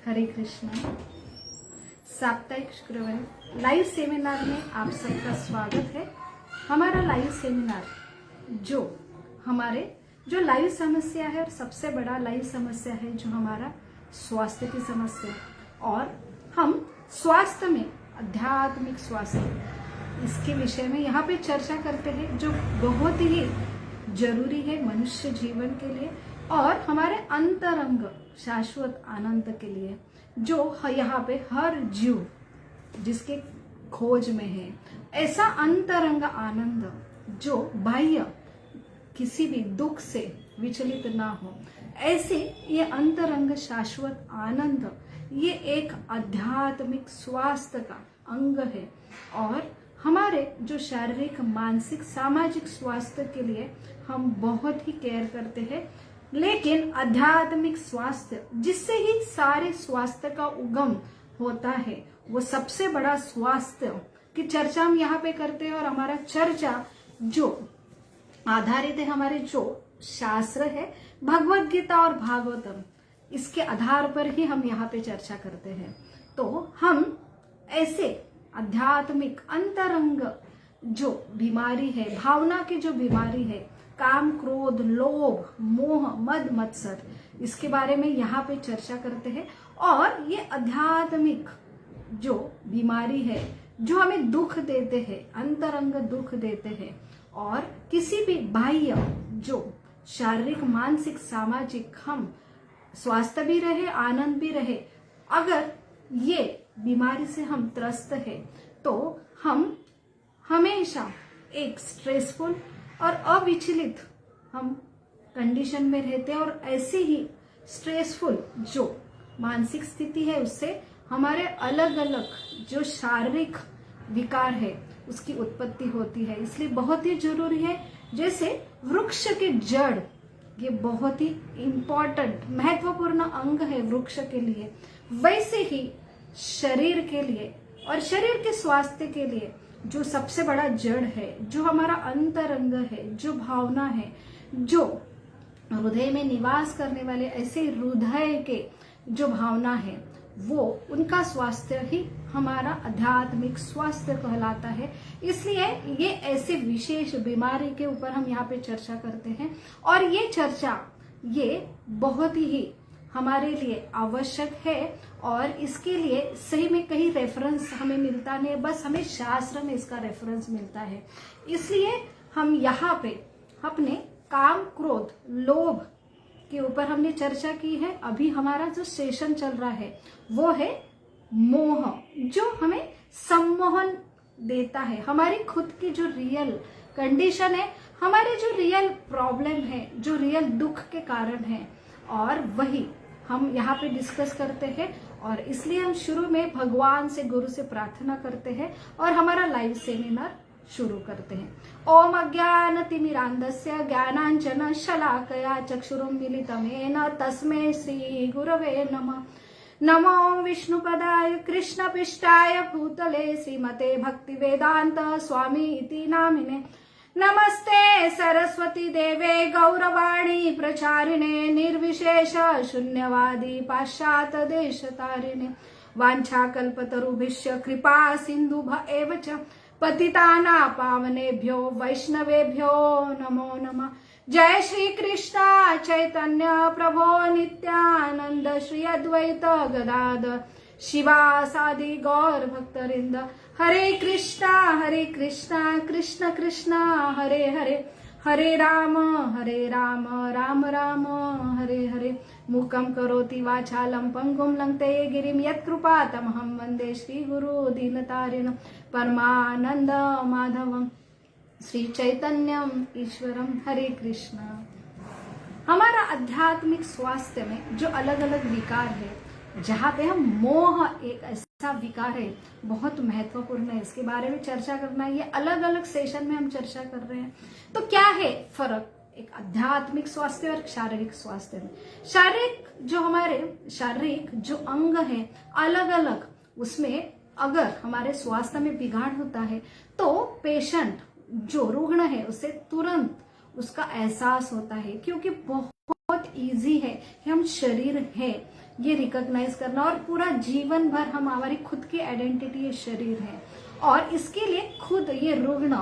हरे कृष्णा। साप्ताहिक शुक्रवार live seminar में आप सबका स्वागत है। हमारा लाइव सेमिनार जो लाइव समस्या है और सबसे बड़ा लाइव समस्या है जो हमारा स्वास्थ्य की समस्या, और हम स्वास्थ्य में आध्यात्मिक स्वास्थ्य इसके विषय में यहाँ पे चर्चा करते हैं, जो बहुत ही जरूरी है मनुष्य जीवन के लिए और हमारे अंतरंग शाश्वत आनंद के लिए, जो यहाँ पे हर जीव जिसके खोज में है। ऐसा अंतरंग आनंद जो बाह्य किसी भी दुख से विचलित ना हो, ऐसे ये अंतरंग शाश्वत आनंद ये एक आध्यात्मिक स्वास्थ्य का अंग है। और हमारे जो शारीरिक, मानसिक, सामाजिक स्वास्थ्य के लिए हम बहुत ही केयर करते हैं, लेकिन आध्यात्मिक स्वास्थ्य जिससे ही सारे स्वास्थ्य का उगम होता है, वो सबसे बड़ा स्वास्थ्य की चर्चा हम यहाँ पे करते हैं। और हमारा चर्चा जो आधारित है, हमारे जो शास्त्र है भगवत गीता और भागवतम, इसके आधार पर ही हम यहाँ पे चर्चा करते हैं। तो हम ऐसे आध्यात्मिक अंतरंग जो बीमारी है, भावना की जो बीमारी है, काम, क्रोध, लोभ, मोह, मद, मत्सर, इसके बारे में यहाँ पे चर्चा करते हैं। और ये आध्यात्मिक जो बीमारी है जो हमें दुख देते हैं, अंतरंग दुख देते हैं, और किसी भी बाह्य जो शारीरिक, मानसिक, सामाजिक हम स्वास्थ्य भी रहे, आनंद भी रहे, अगर ये बीमारी से हम त्रस्त है तो हम हमेशा एक स्ट्रेसफुल और अविचलित हम कंडीशन में रहते हैं। और ऐसे ही स्ट्रेसफुल जो मानसिक स्थिति है उससे हमारे अलग अलग जो शारीरिक विकार है उसकी उत्पत्ति होती है। इसलिए बहुत ही जरूरी है, जैसे वृक्ष की जड़ ये बहुत ही इंपॉर्टेंट महत्वपूर्ण अंग है वृक्ष के लिए, वैसे ही शरीर के लिए और शरीर के स्वास्थ्य के लिए जो सबसे बड़ा जड़ है, जो हमारा अंतरंग है, जो भावना है, जो हृदय में निवास करने वाले ऐसे हृदय के जो भावना है, वो उनका स्वास्थ्य ही हमारा आध्यात्मिक स्वास्थ्य कहलाता है। इसलिए ये ऐसे विशेष बीमारी के ऊपर हम यहाँ पे चर्चा करते हैं, और ये चर्चा ये बहुत ही हमारे लिए आवश्यक है। और इसके लिए सही में कहीं रेफरेंस हमें मिलता नहीं, बस हमें शास्त्र में इसका रेफरेंस मिलता है। इसलिए हम यहाँ पे अपने काम, क्रोध, लोभ के ऊपर हमने चर्चा की है। अभी हमारा जो सेशन चल रहा है वो है मोह, जो हमें सम्मोहन देता है। हमारी खुद की जो रियल कंडीशन है, हमारे जो रियल प्रॉब्लम है, जो रियल दुख के कारण है, और वही हम यहाँ पे डिस्कस करते हैं। और इसलिए हम शुरू में भगवान से, गुरु से प्रार्थना करते हैं और हमारा लाइव सेमिनार शुरू करते हैं। ओम अज्ञानतिमिरान्धस्य ज्ञानाञ्जन शलाकया चक्षुरुन्मीलितं येन तस्मै श्री गुरवे नमः। नमो विष्णुपदाय कृष्णपिष्टाय भूतले श्रीमते भक्तिवेदांत स्वामी इति नामिने। नमस्ते सरस्वती देवे गौरवाणी प्रचारिणे निर्विशेष शून्यवादी पाश्चात देशतारिणे। वाञ्छाकल्पतरुभ्यश्च कृपा सिन्धुभ एव च पतितानां पावनेभ्यो वैष्णवेभ्यो नमो नमः। जय श्री कृष्ण चैतन्य प्रभो नित्यानंद श्री अद्वैत गदाधर शिवासादि गौर भक्तवृंद। हरे कृष्णा कृष्ण कृष्ण हरे हरे, हरे राम राम राम हरे हरे। मूकं करोति वाचालं पंगुं लंघते गिरिं यत्कृपातमहं वन्दे श्रीगुरु दीनतारिणं परमानंद माधवं श्री चैतन्यम ईश्वरम। हरे कृष्ण। हमारा आध्यात्मिक स्वास्थ्य में जो अलग अलग विकार है, जहाँ पे हम मोह एक ऐसा विकार है बहुत महत्वपूर्ण है, इसके बारे में चर्चा करना है। ये अलग अलग सेशन में हम चर्चा कर रहे हैं। तो क्या है फर्क एक आध्यात्मिक स्वास्थ्य और शारीरिक स्वास्थ्य में? शारीरिक जो अंग है अलग अलग, उसमें अगर हमारे स्वास्थ्य में बिगाड़ होता है तो पेशेंट जो रुग्ण है उसे तुरंत उसका एहसास होता है, क्योंकि बहुत इजी है कि हम शरीर है ये रिकॉग्नाइज करना, और पूरा जीवन भर हम हमारी खुद की आइडेंटिटी ये शरीर है। और इसके लिए खुद ये रुग्ण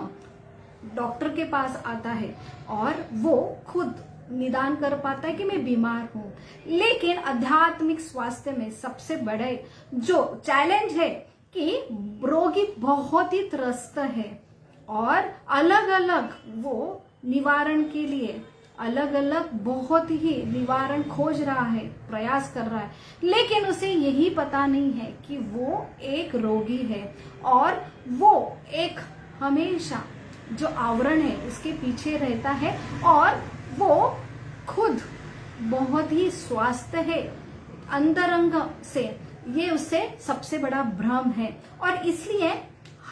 डॉक्टर के पास आता है और वो खुद निदान कर पाता है कि मैं बीमार हूं। लेकिन आध्यात्मिक स्वास्थ्य में सबसे बड़े जो चैलेंज है कि रोगी बहुत ही त्रस्त है और अलग अलग वो निवारण के लिए अलग अलग बहुत ही निवारण खोज रहा है, प्रयास कर रहा है, लेकिन उसे यही पता नहीं है कि वो एक रोगी है और वो एक हमेशा जो आवरण है उसके पीछे रहता है और वो खुद बहुत ही स्वस्थ है अंतरंग से। ये उससे सबसे बड़ा भ्रम है। और इसलिए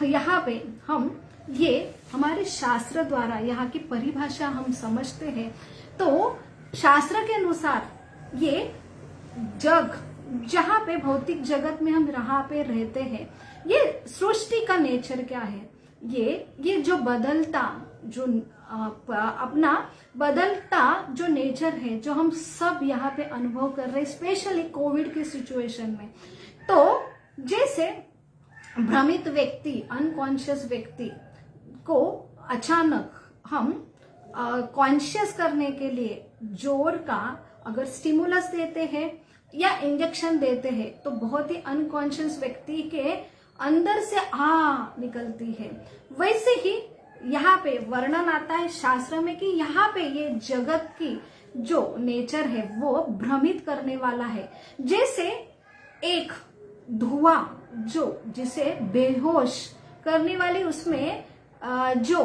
यहाँ पे हम ये हमारे शास्त्र द्वारा यहाँ की परिभाषा हम समझते हैं। तो शास्त्र के अनुसार ये जग जहाँ पे भौतिक जगत में हम यहाँ पे रहते हैं, ये सृष्टि का नेचर क्या है, ये जो बदलता जो अपना बदलता जो नेचर है जो हम सब यहाँ पे अनुभव कर रहे हैं, स्पेशली कोविड के सिचुएशन में। तो जैसे भ्रमित व्यक्ति, अनकॉन्शियस व्यक्ति को अचानक हम कॉन्शियस करने के लिए जोर का अगर स्टिमुलस देते हैं या इंजेक्शन देते हैं तो बहुत ही अनकॉन्शियस व्यक्ति के अंदर से निकलती है। वैसे ही यहाँ पे वर्णन आता है शास्त्र में कि यहाँ पे ये जगत की जो नेचर है वो भ्रमित करने वाला है। जैसे एक धुआं जो जिसे बेहोश करने वाली उसमें जो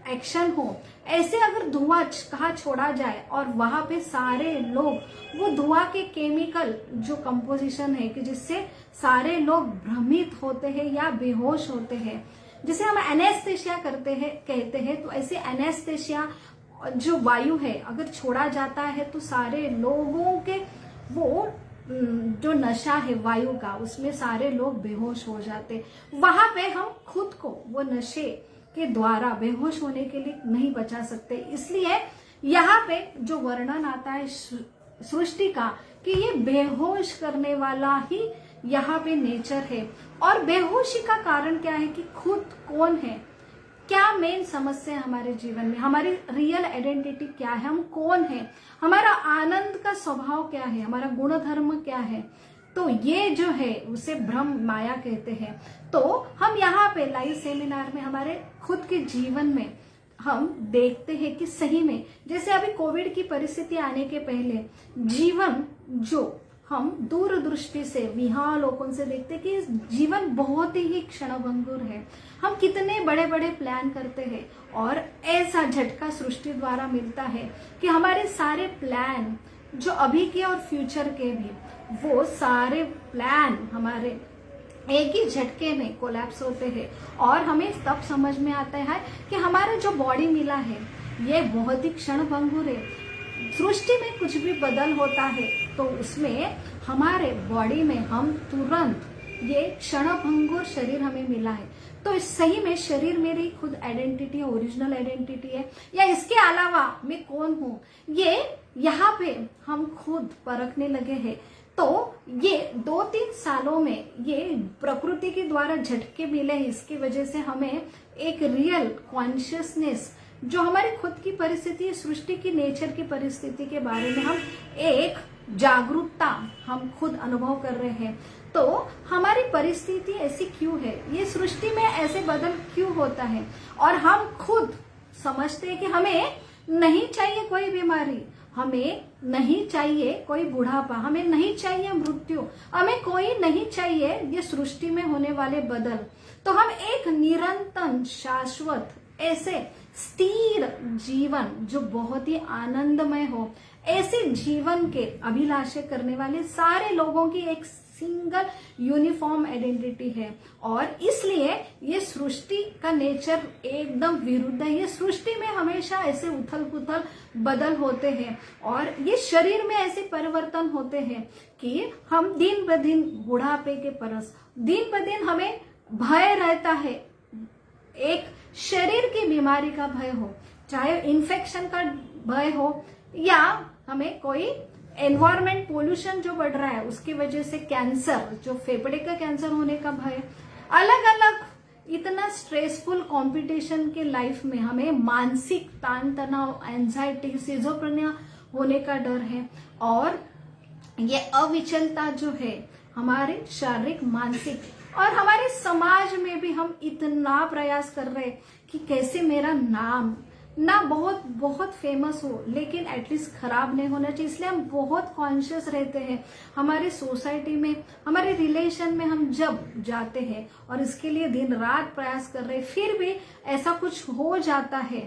एक्शन हो, ऐसे अगर धुआं कहाँ छोड़ा जाए और वहां पे सारे लोग वो धुआं के केमिकल जो कंपोजिशन है कि जिससे सारे लोग भ्रमित होते हैं या बेहोश होते हैं, जिसे हम एनेस्थेशिया कहते हैं। तो ऐसे एनेस्थेशिया जो वायु है अगर छोड़ा जाता है तो सारे लोगों के वो जो नशा है वायु का उसमें सारे लोग बेहोश हो जाते। वहां पे हम खुद को वो नशे के द्वारा बेहोश होने के लिए नहीं बचा सकते। इसलिए यहाँ पे जो वर्णन आता है सृष्टि का कि ये बेहोश करने वाला ही यहाँ पे नेचर है। और बेहोशी का कारण क्या है कि खुद कौन है, क्या मेन समस्या है हमारे जीवन में, हमारी रियल आइडेंटिटी क्या है, हम कौन है, हमारा आनंद का स्वभाव क्या है, हमारा गुण धर्म क्या है। तो ये जो है उसे भ्रम माया कहते हैं। तो हम यहाँ पे लाइव सेमिनार में हमारे खुद के जीवन में हम देखते हैं कि सही में जैसे अभी कोविड की परिस्थिति आने के पहले जीवन जो हम दूरदृष्टि से विहालोकन से देखते कि जीवन बहुत ही क्षणभंगुर है। हम कितने बड़े बड़े प्लान करते हैं और ऐसा झटका सृष्टि द्वारा मिलता है कि हमारे सारे प्लान जो अभी के और फ्यूचर के भी वो सारे प्लान हमारे एक ही झटके में कोलैप्स होते हैं। और हमें तब समझ में आता है कि हमारा जो बॉडी मिला है ये बहुत ही क्षणभंगुर है। सृष्टि में कुछ भी बदल होता है तो उसमें हमारे बॉडी में हम तुरंत ये क्षणभंगुर शरीर हमें मिला है। तो सही में शरीर मेरी खुद आइडेंटिटी है, ओरिजिनल आइडेंटिटी है, या इसके अलावा मैं कौन हूँ, ये यहाँ पे हम खुद परखने लगे हैं। तो ये 2-3 सालों में ये प्रकृति के द्वारा झटके मिले, इसकी वजह से हमें एक रियल कॉन्शियसनेस जो हमारी खुद की परिस्थिति, सृष्टि की नेचर की परिस्थिति के बारे में हम एक जागरूकता हम खुद अनुभव कर रहे हैं। तो हमारी परिस्थिति ऐसी क्यों है, ये सृष्टि में ऐसे बदल क्यों होता है, और हम खुद समझते हैं कि हमें नहीं चाहिए कोई बीमारी, हमें नहीं चाहिए कोई बुढ़ापा, हमें नहीं चाहिए मृत्यु, हमें कोई नहीं चाहिए ये सृष्टि में होने वाले बदल। तो हम एक निरंतर शाश्वत ऐसे स्थिर जीवन जो बहुत ही आनंदमय हो, ऐसे जीवन के अभिलाषे करने वाले सारे लोगों की एक सिंगल यूनिफॉर्म आइडेंटिटी है। और इसलिए ये सृष्टि का नेचर एकदम विरुद्ध है। ये सृष्टि में हमेशा ऐसे उथल पुथल बदल होते हैं और ये शरीर में ऐसे परिवर्तन होते हैं कि हम दिन ब दिन बुढ़ापे के परस, दिन ब दिन हमें भय रहता है, एक शरीर की बीमारी का भय हो, चाहे इन्फेक्शन का भय हो या हमें कोई एनवायरमेंट पोल्यूशन जो बढ़ रहा है उसकी वजह से कैंसर, जो फेफड़े का कैंसर होने का भय, अलग अलग इतना स्ट्रेसफुल कंपटीशन के लाइफ में हमें मानसिक तान तनाव, एंजाइटी, सिजोफ्रेनिया होने का डर है। और ये अविचलता जो है हमारे शारीरिक, मानसिक और हमारे समाज में भी हम इतना प्रयास कर रहे हैं कि कैसे मेरा नाम ना बहुत बहुत फेमस हो, लेकिन एटलीस्ट खराब नहीं होना चाहिए। इसलिए हम बहुत कॉन्शियस रहते हैं। हमारे सोसाइटी में, हमारे रिलेशन में हम जब जाते हैं और इसके लिए दिन रात प्रयास कर रहे हैं, फिर भी ऐसा कुछ हो जाता है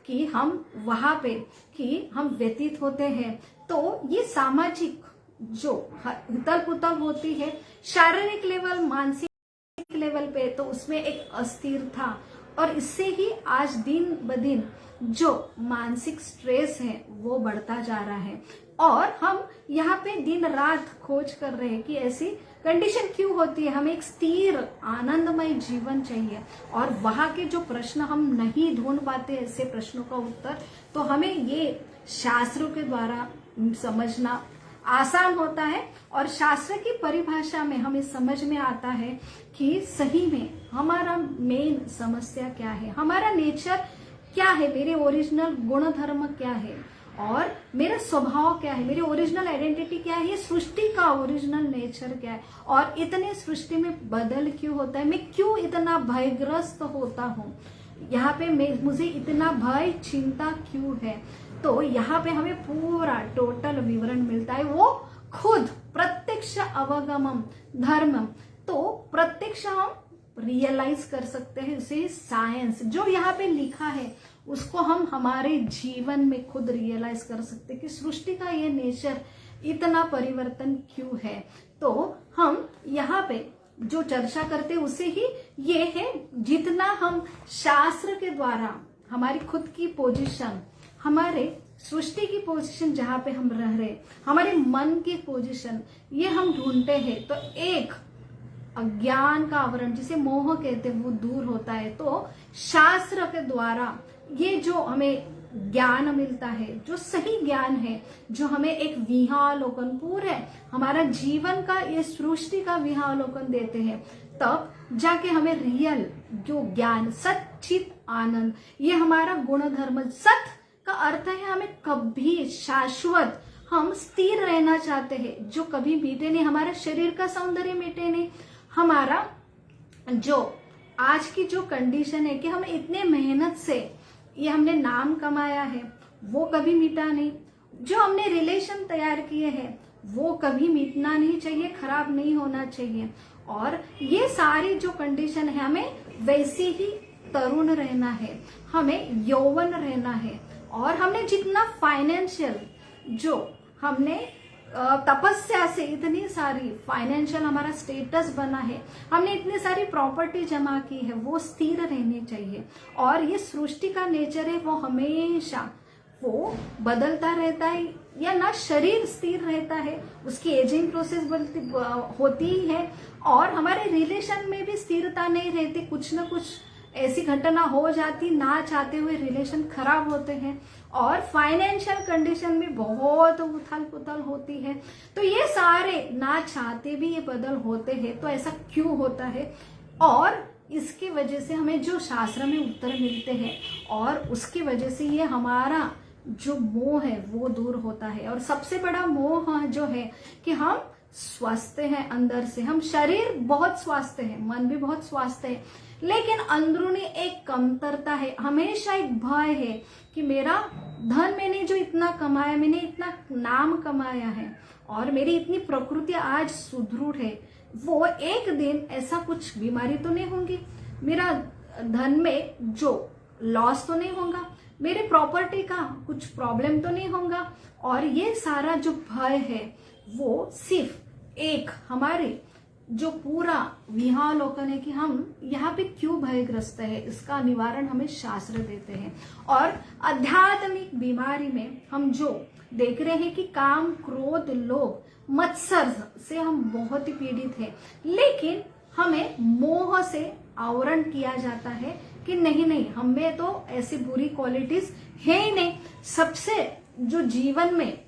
कि हम वहां पे कि हम व्यतीत होते हैं, तो ये सामाजिक जो उथल पुथल होती है शारीरिक लेवल, मानसिक लेवल पे, तो उसमें एक अस्थिरता, और इससे ही आज दिन ब दिन जो मानसिक स्ट्रेस है वो बढ़ता जा रहा है। और हम यहाँ पे दिन रात खोज कर रहे हैं कि ऐसी कंडीशन क्यों होती है। हमें एक स्थिर आनंदमय जीवन चाहिए, और वहां के जो प्रश्न हम नहीं ढूंढ पाते ऐसे प्रश्नों का उत्तर, तो हमें ये शास्त्रों के द्वारा समझना आसान होता है। और शास्त्र की परिभाषा में हमें समझ में आता है कि सही में हमारा मेन समस्या क्या है, हमारा नेचर क्या है, मेरे ओरिजिनल गुण धर्म क्या है, और मेरा स्वभाव क्या है, मेरी ओरिजिनल आइडेंटिटी क्या है, ये सृष्टि का ओरिजिनल नेचर क्या है, और इतने सृष्टि में बदल क्यों होता है, मैं क्यों इतना भयग्रस्त होता हूँ, यहाँ पे मुझे इतना भय, चिंता क्यों है। तो यहाँ पे हमें पूरा टोटल विवरण मिलता है, वो खुद प्रत्यक्ष अवगमम धर्मम। तो प्रत्यक्ष हम रियलाइज कर सकते हैं, उसे साइंस जो यहाँ पे लिखा है उसको हम हमारे जीवन में खुद रियलाइज कर सकते हैं कि सृष्टि का ये नेचर इतना परिवर्तन क्यों है। तो हम यहाँ पे जो चर्चा करते हैं उसे ही ये है, जितना हम शास्त्र के द्वारा हमारी खुद की पोजीशन, हमारे सृष्टि की पोजीशन जहां पे हम रह रहे, हमारे मन की पोजीशन, ये हम ढूंढते हैं, तो एक अज्ञान का आवरण जिसे मोह कहते हैं वो दूर होता है। तो शास्त्र के द्वारा ये जो हमें ज्ञान मिलता है, जो सही ज्ञान है, जो हमें एक विहावलोकन, पूरे हमारा जीवन का, ये सृष्टि का विहावलोकन देते हैं, तब जाके हमें रियल जो ज्ञान, सच्चित आनंद, ये हमारा गुण धर्म, सत का अर्थ है हमें कभी शाश्वत, हम स्थिर रहना चाहते हैं, जो कभी बीते नहीं, हमारा शरीर का सौंदर्य मिटे नहीं, हमारा जो आज की जो कंडीशन है कि हम इतने मेहनत से ये हमने नाम कमाया है वो कभी मिटा नहीं, जो हमने रिलेशन तैयार किए हैं वो कभी मिटना नहीं चाहिए, खराब नहीं होना चाहिए। और ये सारी जो कंडीशन है, हमें वैसे ही तरुण रहना है, हमें यौवन रहना है, और हमने जितना फाइनेंशियल जो हमने तपस्या से इतनी सारी फाइनेंशियल हमारा स्टेटस बना है, हमने इतनी सारी प्रॉपर्टी जमा की है, वो स्थिर रहनी चाहिए। और ये सृष्टि का नेचर है, वो हमेशा वो बदलता रहता है, या ना शरीर स्थिर रहता है, उसकी एजिंग प्रोसेस होती ही है, और हमारे रिलेशन में भी स्थिरता नहीं रहती, कुछ ना कुछ ऐसी घटना हो जाती, ना चाहते हुए रिलेशन खराब होते हैं, और फाइनेंशियल कंडीशन में बहुत उथल पुथल होती है। तो ये सारे ना चाहते भी ये बदल होते हैं, तो ऐसा क्यों होता है, और इसकी वजह से हमें जो शास्त्र में उत्तर मिलते हैं, और उसकी वजह से ये हमारा जो मोह है वो दूर होता है। और सबसे बड़ा मोह जो है कि हम स्वस्थ हैं अंदर से, हम शरीर बहुत स्वस्थ है, मन भी बहुत स्वस्थ है, लेकिन अंदरूनी एक कमतरता है, हमेशा एक भय है कि मेरा धन मैंने जो इतना कमाया, मैंने इतना नाम कमाया है, और मेरी इतनी प्रकृति आज सुदृढ़ है, वो एक दिन ऐसा कुछ बीमारी तो नहीं होंगी, मेरा धन में जो लॉस तो नहीं होगा, मेरे प्रॉपर्टी का कुछ प्रॉब्लम तो नहीं होगा। और ये सारा जो भय है वो सिर्फ एक हमारे जो पूरा विहावलोकन है कि हम यहाँ पे क्यों भयग्रस्त है, इसका निवारण हमें शास्त्र देते हैं। और आध्यात्मिक बीमारी में हम जो देख रहे हैं कि काम, क्रोध, लोभ, मत्सर से हम बहुत ही पीड़ित हैं, लेकिन हमें मोह से आवरण किया जाता है कि नहीं नहीं, हमें तो ऐसी बुरी क्वालिटीज है ही नहीं। सबसे जो जीवन में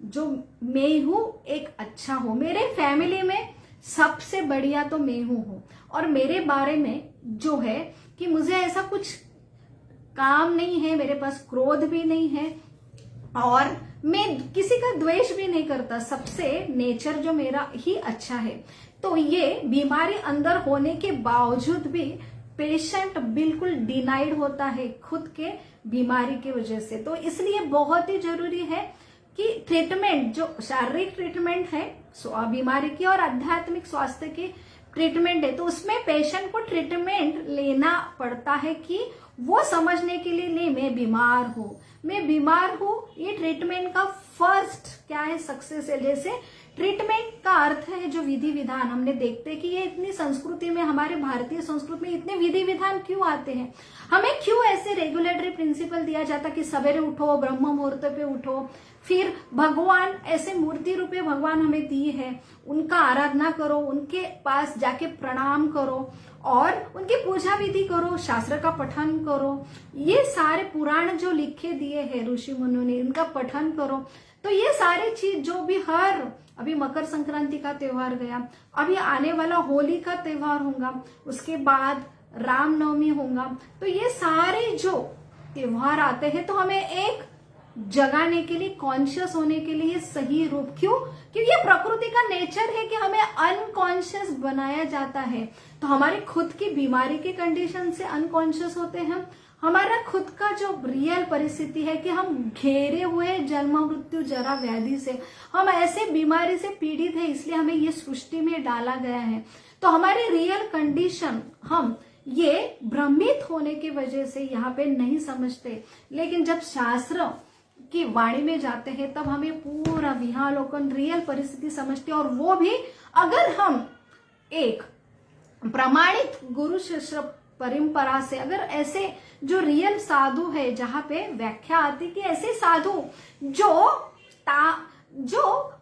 जो मैं हूं एक अच्छा हो, मेरे फैमिली में सबसे बढ़िया तो मैं हूं और मेरे बारे में जो है कि मुझे ऐसा कुछ काम नहीं है, मेरे पास क्रोध भी नहीं है और मैं किसी का द्वेष भी नहीं करता, सबसे नेचर जो मेरा ही अच्छा है। तो ये बीमारी अंदर होने के बावजूद भी पेशेंट बिल्कुल डिनाइड होता है खुद के बीमारी की वजह से। तो इसलिए बहुत ही जरूरी है कि ट्रीटमेंट, जो शारीरिक ट्रीटमेंट है बीमारी की और आध्यात्मिक स्वास्थ्य की ट्रीटमेंट है, तो उसमें पेशेंट को ट्रीटमेंट लेना पड़ता है कि वो समझने के लिए नहीं मैं बीमार हूं, ये ट्रीटमेंट का फर्स्ट क्या है, सक्सेस है। जैसे ट्रीटमेंट का अर्थ है जो विधि विधान, हमने देखते हैं कि ये इतनी संस्कृति में, हमारे भारतीय संस्कृति में इतने विधि विधान क्यों आते हैं, हमें क्यों ऐसे रेगुलेटरी प्रिंसिपल दिया जाता कि सवेरे उठो, ब्रह्म मुहूर्त पे उठो, फिर भगवान ऐसे मूर्ति रूपे भगवान हमें दिए है, उनका आराधना करो, उनके पास जाके प्रणाम करो और उनकी पूजा विधि करो, शास्त्र का पठन करो, ये सारे पुराण जो लिखे दिए हैं ऋषि मुनियों ने, इनका पठन करो। तो ये सारी चीज जो भी अभी मकर संक्रांति का त्योहार गया, अभी आने वाला होली का त्योहार होगा, उसके बाद रामनवमी होगा, तो ये सारे जो त्योहार आते हैं तो हमें एक जगाने के लिए, कॉन्शियस होने के लिए सही रूप, क्यों? क्योंकि ये प्रकृति का नेचर है कि हमें अनकॉन्शियस बनाया जाता है। तो हमारी खुद की बीमारी के कंडीशन से अनकॉन्शियस होते हैं, हमारा खुद का जो रियल परिस्थिति है कि हम घेरे हुए जन्म मृत्यु जरा व्याधि से, हम ऐसे बीमारी से पीड़ित है, इसलिए हमें ये सृष्टि में डाला गया है। तो हमारी रियल कंडीशन हम ये भ्रमित होने की वजह से यहाँ पे नहीं समझते, लेकिन जब शास्त्र की वाणी में जाते हैं तब हमें पूरा विहालोकन रियल परिस्थिति समझते हैं। और वो भी अगर हम एक प्रमाणित गुरु शिष्य परंपरा से, अगर ऐसे जो रियल साधु है, जहाँ पे व्याख्या आती कि ऐसे साधु जो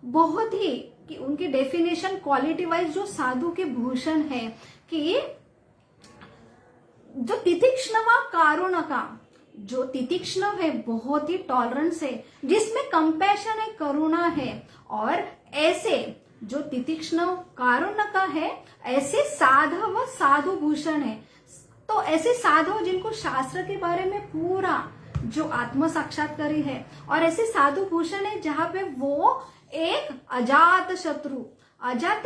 बहुत ही कि उनकी डेफिनेशन क्वालिटी वाइज जो साधु के भूषण है कि जो तितिक्ष्ण व कारुण का, जो तितिक्ष्ण है बहुत ही टॉलरेंस है, जिसमें कंपैशन है, करुणा है, और ऐसे जो तितिक्ष्ण कारुण का है, ऐसे साधव व साधु भूषण है। तो ऐसे साधु जिनको शास्त्र के बारे में पूरा जो आत्म साक्षात्कारी है, और ऐसे साधु भूषण है जहां पे वो एक अजात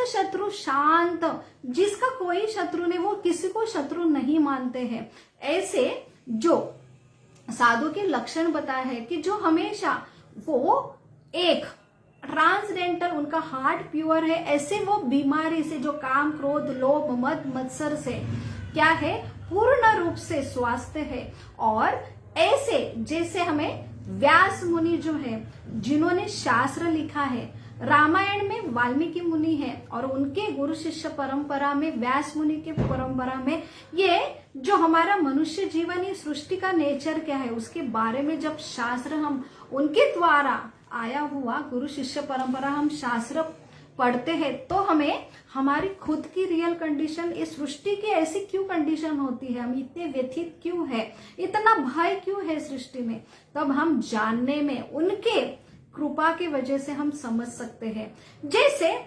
शत्रु शांत, जिसका कोई शत्रु नहीं, वो किसी को शत्रु नहीं मानते हैं, ऐसे जो साधु के लक्षण बताया है कि जो हमेशा वो एक ट्रांसडेंटल, उनका हार्ट प्योर है, ऐसे वो बीमारी से, जो काम क्रोध लोभ मद मत्सर से क्या है, पूर्ण रूप से स्वास्थ्य है। और ऐसे जैसे हमें व्यास मुनि जो है, जिन्होंने शास्त्र लिखा है, रामायण में वाल्मीकि मुनि है और उनके गुरु शिष्य परंपरा में व्यास मुनि के परंपरा में, ये जो हमारा मनुष्य जीवन, ये सृष्टि का नेचर क्या है, उसके बारे में जब शास्त्र हम उनके द्वारा आया हुआ गुरु शिष्य परंपरा हम शास्त्र पढ़ते हैं, तो हमें हमारी खुद की रियल कंडीशन, इस सृष्टि की ऐसी क्यों कंडीशन होती है, हम इतने व्यथित क्यों है, इतना भय क्यों है सृष्टि में, तब हम जानने में उनके कृपा की वजह से हम समझ सकते हैं। जैसे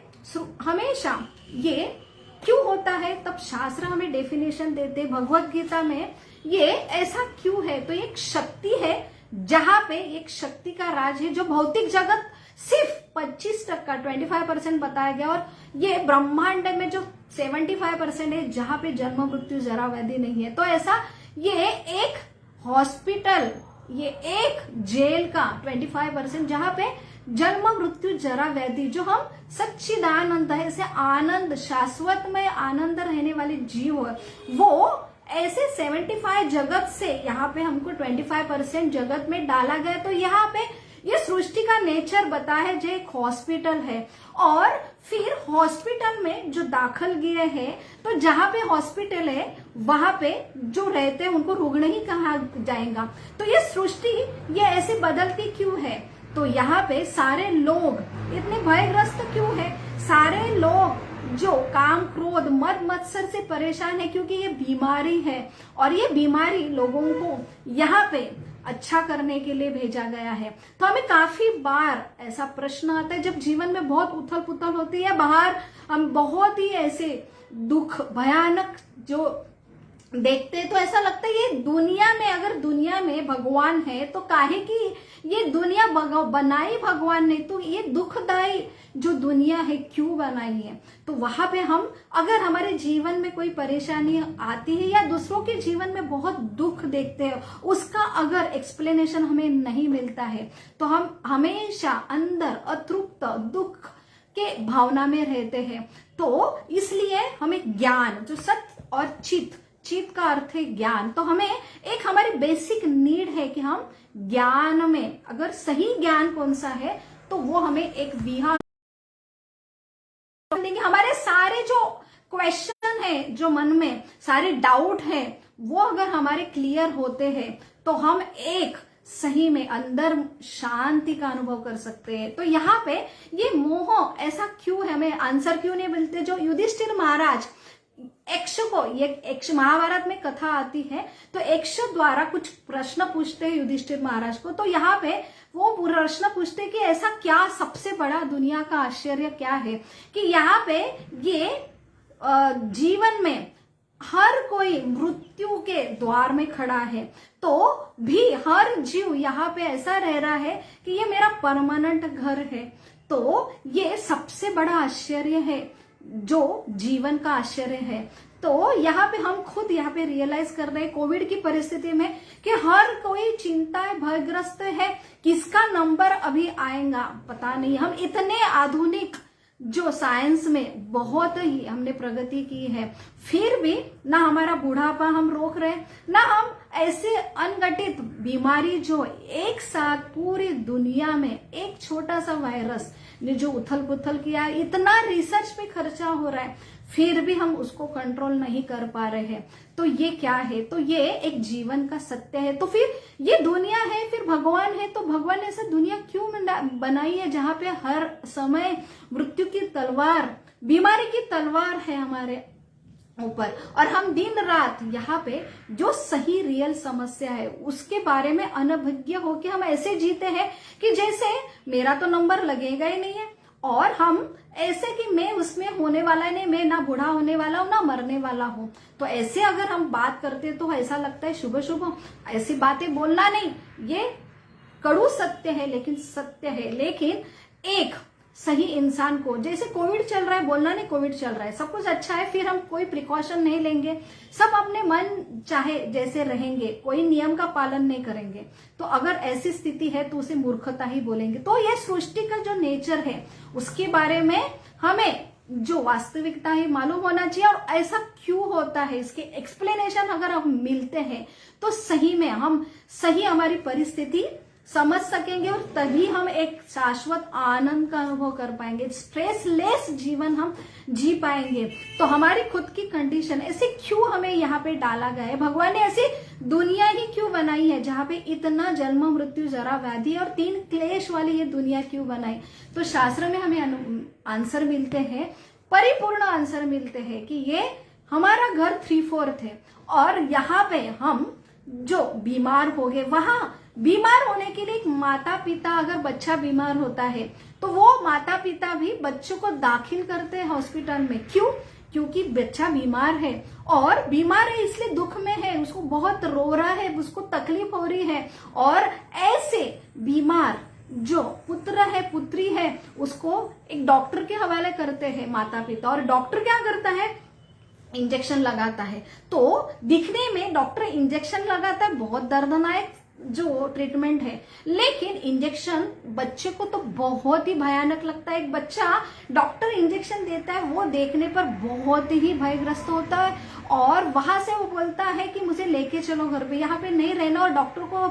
हमेशा ये क्यों होता है, तब शास्त्र हमें डेफिनेशन देते, भगवत गीता में ये ऐसा क्यों है, तो एक शक्ति है, जहां पे एक शक्ति का राज है, जो भौतिक जगत सिर्फ 25% 25% बताया गया, और ये ब्रह्मांड में जो 75% है, जहां पे जन्म मृत्यु जरा व्याधि नहीं है। तो ऐसा ये एक हॉस्पिटल, ये एक जेल का 25%, जहां पे जन्म मृत्यु जरा व्याधि, जो हम सच्चिदानंद है, ऐसे आनंद, शाश्वत में आनंद रहने वाले जीव, वो ऐसे 75 जगत से यहाँ पे हमको 25% जगत में डाला गया। तो यहाँ पे ये सृष्टि का नेचर बता है, जो एक हॉस्पिटल है, और फिर हॉस्पिटल में जो दाखिल किए हैं, तो जहां पे हॉस्पिटल है वहां पे जो रहते हैं उनको रुग्ण ही कहा जाएगा। तो ये सृष्टि ये ऐसे बदलती क्यों है, तो यहाँ पे सारे लोग इतने भयग्रस्त क्यों है, सारे लोग जो काम क्रोध मद मत्सर से परेशान है, क्योंकि ये बीमारी है और ये बीमारी लोगों को यहाँ पे अच्छा करने के लिए भेजा गया है। तो हमें काफी बार ऐसा प्रश्न आता है जब जीवन में बहुत उथल पुथल होती है, बाहर हम बहुत ही ऐसे दुख भयानक जो देखते हैं, तो ऐसा लगता है ये दुनिया में, अगर दुनिया में भगवान है तो काहे की ये दुनिया बनाई भगवान ने, तो ये दुखदाई जो दुनिया है क्यों बनाई है। तो वहां पे हम, अगर हमारे जीवन में कोई परेशानी आती है या दूसरों के जीवन में बहुत दुख देखते हैं, उसका अगर एक्सप्लेनेशन हमें नहीं मिलता है तो हम हमेशा अंदर अतृप्त दुख के भावना में रहते हैं। तो इसलिए हमें ज्ञान, जो सत्य और चित का अर्थ है ज्ञान, तो हमें एक हमारी बेसिक नीड है कि हम ज्ञान में, अगर सही ज्ञान कौन सा है तो वो हमें एक विहार देंगे। हमारे सारे जो क्वेश्चन है, जो मन में सारे डाउट है, वो अगर हमारे क्लियर होते हैं तो हम एक सही में अंदर शांति का अनुभव कर सकते हैं। तो यहाँ पे ये मोह ऐसा क्यों है, हमें आंसर क्यों नहीं मिलते। जो युधिष्ठिर महाराज यक्ष को, ये यक्ष महाभारत में कथा आती है, तो यक्ष द्वारा कुछ प्रश्न पूछते हैं युधिष्ठिर महाराज को। तो यहाँ पे वो प्रश्न पूछते हैं कि ऐसा क्या सबसे बड़ा दुनिया का आश्चर्य क्या है कि यहाँ पे ये जीवन में हर कोई मृत्यु के द्वार में खड़ा है, तो भी हर जीव यहाँ पे ऐसा रह रहा है कि ये मेरा परमानेंट घर है। तो ये सबसे बड़ा आश्चर्य है, जो जीवन का आश्चर्य है। तो यहाँ पे हम खुद यहाँ पे रियलाइज कर रहे हैं कोविड की परिस्थिति में कि हर कोई चिंताएं भयग्रस्त है, किसका नंबर अभी आएगा पता नहीं। हम इतने आधुनिक, जो साइंस में बहुत ही हमने प्रगति की है, फिर भी ना हमारा बुढ़ापा हम रोक रहे, ना हम ऐसे अनगठित बीमारी जो एक साथ पूरी दुनिया में एक छोटा सा वायरस ने जो उथल पुथल किया है, इतना रिसर्च पे खर्चा हो रहा है, फिर भी हम उसको कंट्रोल नहीं कर पा रहे हैं। तो ये क्या है, तो ये एक जीवन का सत्य है। तो फिर ये दुनिया है, फिर भगवान है, तो भगवान ने ऐसा दुनिया क्यों बनाई है जहां पे हर समय मृत्यु की तलवार, बीमारी की तलवार है हमारे ऊपर, और हम दिन रात यहाँ पे जो सही रियल समस्या है उसके बारे में अनभिज्ञ होके हम ऐसे जीते हैं कि जैसे मेरा तो नंबर लगेगा ही नहीं है, और हम ऐसे कि मैं उसमें होने वाला नहीं, मैं ना बूढ़ा होने वाला हूं ना मरने वाला हूं। तो ऐसे अगर हम बात करते तो ऐसा लगता है शुभ शुभ, ऐसी बातें बोलना नहीं, ये कड़ू सत्य है लेकिन सत्य है। लेकिन एक सही इंसान को, जैसे कोविड चल रहा है, बोलना नहीं कोविड चल रहा है, सब कुछ अच्छा है, फिर हम कोई प्रिकॉशन नहीं लेंगे, सब अपने मन चाहे जैसे रहेंगे, कोई नियम का पालन नहीं करेंगे, तो अगर ऐसी स्थिति है तो उसे मूर्खता ही बोलेंगे। तो ये सृष्टि का जो नेचर है उसके बारे में हमें जो वास्तविकता है मालूम होना चाहिए, और ऐसा क्यों होता है इसके एक्सप्लेनेशन अगर हम मिलते हैं तो सही में हम सही हमारी परिस्थिति समझ सकेंगे, और तभी हम एक शाश्वत आनंद का अनुभव कर पाएंगे, स्ट्रेसलेस जीवन हम जी पाएंगे। तो हमारी खुद की कंडीशन ऐसे क्यों हमें यहाँ पे डाला गया है, भगवान ने ऐसी दुनिया ही क्यों बनाई है जहाँ पे इतना जन्म मृत्यु जरा व्याधि और 3 क्लेश वाली ये दुनिया क्यों बनाई। तो शास्त्र में हमें आंसर मिलते हैं, परिपूर्ण आंसर मिलते हैं कि ये हमारा घर 3/4 है, और यहाँ पे हम जो बीमार हो गए, वहां बीमार होने के लिए एक माता पिता, अगर बच्चा बीमार होता है तो वो माता पिता भी बच्चों को दाखिल करते हैं हॉस्पिटल में। क्यों? क्योंकि बच्चा बीमार है, और बीमार है इसलिए दुख में है, उसको बहुत रो रहा है, उसको तकलीफ हो रही है, और ऐसे बीमार जो पुत्र है पुत्री है उसको एक डॉक्टर के हवाले करते हैं माता पिता, और डॉक्टर क्या करता है, इंजेक्शन लगाता है। तो दिखने में डॉक्टर इंजेक्शन लगाता है, बहुत दर्दनाक जो ट्रीटमेंट है, लेकिन इंजेक्शन बच्चे को तो बहुत ही भयानक लगता है। एक बच्चा डॉक्टर इंजेक्शन देता है, वो देखने पर बहुत ही भयग्रस्त होता है, और वहां से वो बोलता है कि मुझे लेके चलो घर पे, यहाँ पे नहीं रहना, और डॉक्टर को,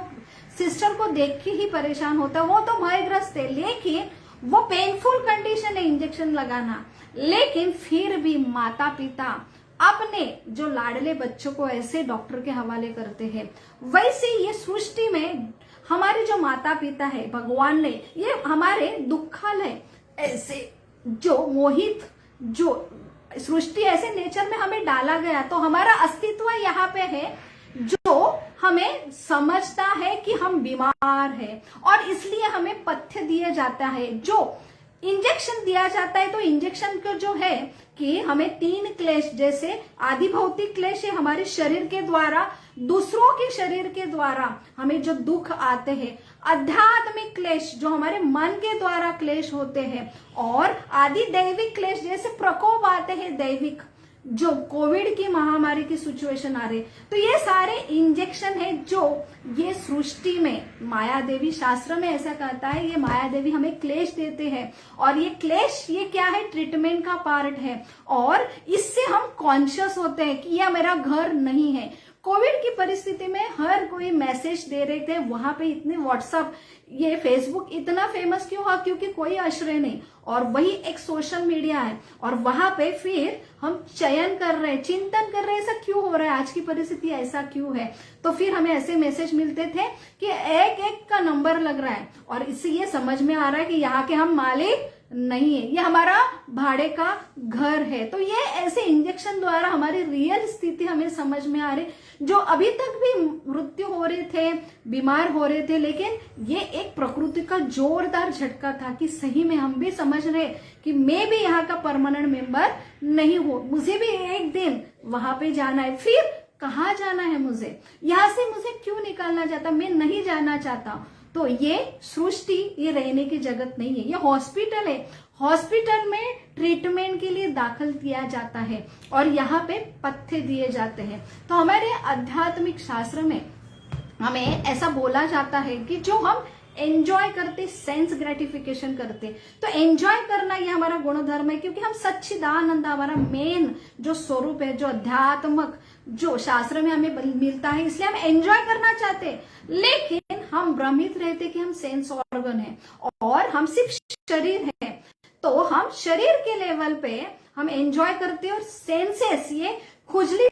सिस्टर को देख के ही परेशान होता है, वो तो भयग्रस्त है, लेकिन वो पेनफुल कंडीशन है इंजेक्शन लगाना। लेकिन फिर भी माता पिता अपने जो लाडले बच्चों को ऐसे डॉक्टर के हवाले करते हैं। वैसे ये सृष्टि में हमारे जो माता पिता है, भगवान ने ये हमारे दुखालय ऐसे जो मोहित, जो सृष्टि ऐसे नेचर में हमें डाला गया, तो हमारा अस्तित्व यहाँ पे है जो हमें समझता है कि हम बीमार हैं, और इसलिए हमें पथ्य दिया जाता है, जो इंजेक्शन दिया जाता है। तो इंजेक्शन को जो है कि हमें 3 क्लेश, जैसे आदि भौतिक क्लेश है हमारे शरीर के द्वारा, दूसरों के शरीर के द्वारा हमें जो दुख आते हैं, आध्यात्मिक क्लेश जो हमारे मन के द्वारा क्लेश होते हैं, और आदि दैविक क्लेश जैसे प्रकोप आते हैं दैविक, जो कोविड की महामारी की सिचुएशन आ रही। तो ये सारे इंजेक्शन है जो ये सृष्टि में माया देवी, शास्त्र में ऐसा कहता है, ये माया देवी हमें क्लेश देते हैं, और ये क्लेश ये क्या है, ट्रीटमेंट का पार्ट है, और इससे हम कॉन्शियस होते हैं कि यह मेरा घर नहीं है। कोविड की परिस्थिति में हर कोई मैसेज दे रहे थे, वहां पे इतने व्हाट्सएप, ये फेसबुक इतना फेमस क्यों हुआ, क्योंकि कोई आश्रय नहीं, और वही एक सोशल मीडिया है, और वहां पे फिर हम चयन कर रहे हैं, चिंतन कर रहे हैं, ऐसा क्यों हो रहा है, आज की परिस्थिति ऐसा क्यों है। तो फिर हमें ऐसे मैसेज मिलते थे कि एक एक का नंबर लग रहा है, और इससे ये समझ में आ रहा है कि यहाँ के हम मालिक नहीं है, ये हमारा भाड़े का घर है। तो ये ऐसे इंजेक्शन द्वारा हमारी रियल स्थिति हमें समझ में आ रही, जो अभी तक भी मृत्यु हो रहे थे, बीमार हो रहे थे, लेकिन ये एक प्रकृति का जोरदार झटका था कि सही में हम भी समझ रहे कि मैं भी यहाँ का परमानेंट मेंबर नहीं हूं, मुझे भी एक दिन वहां पे जाना है। फिर कहाँ जाना है मुझे, यहाँ से मुझे क्यों निकालना चाहता, मैं नहीं जाना चाहता। तो ये सृष्टि ये रहने की जगत नहीं है, ये हॉस्पिटल है। हॉस्पिटल में ट्रीटमेंट के लिए दाखिल किया जाता है, और यहाँ पे पथ्य दिए जाते हैं। तो हमारे आध्यात्मिक शास्त्र में हमें ऐसा बोला जाता है कि जो हम एंजॉय करते, सेंस ग्रेटिफिकेशन करते, तो एंजॉय करना ये हमारा गुणधर्म है, क्योंकि हम सच्चिदानंद हमारा मेन जो स्वरूप है, जो अध्यात्मक जो शास्त्र में हमें मिलता है, इसलिए हम एंजॉय करना चाहते हैं। लेकिन हम भ्रमित रहते कि हम सेंस ऑर्गन है और हम सिर्फ शरीर है, तो हम शरीर के लेवल पे हम एंजॉय करते हैं, और सेंसेस ये खुजली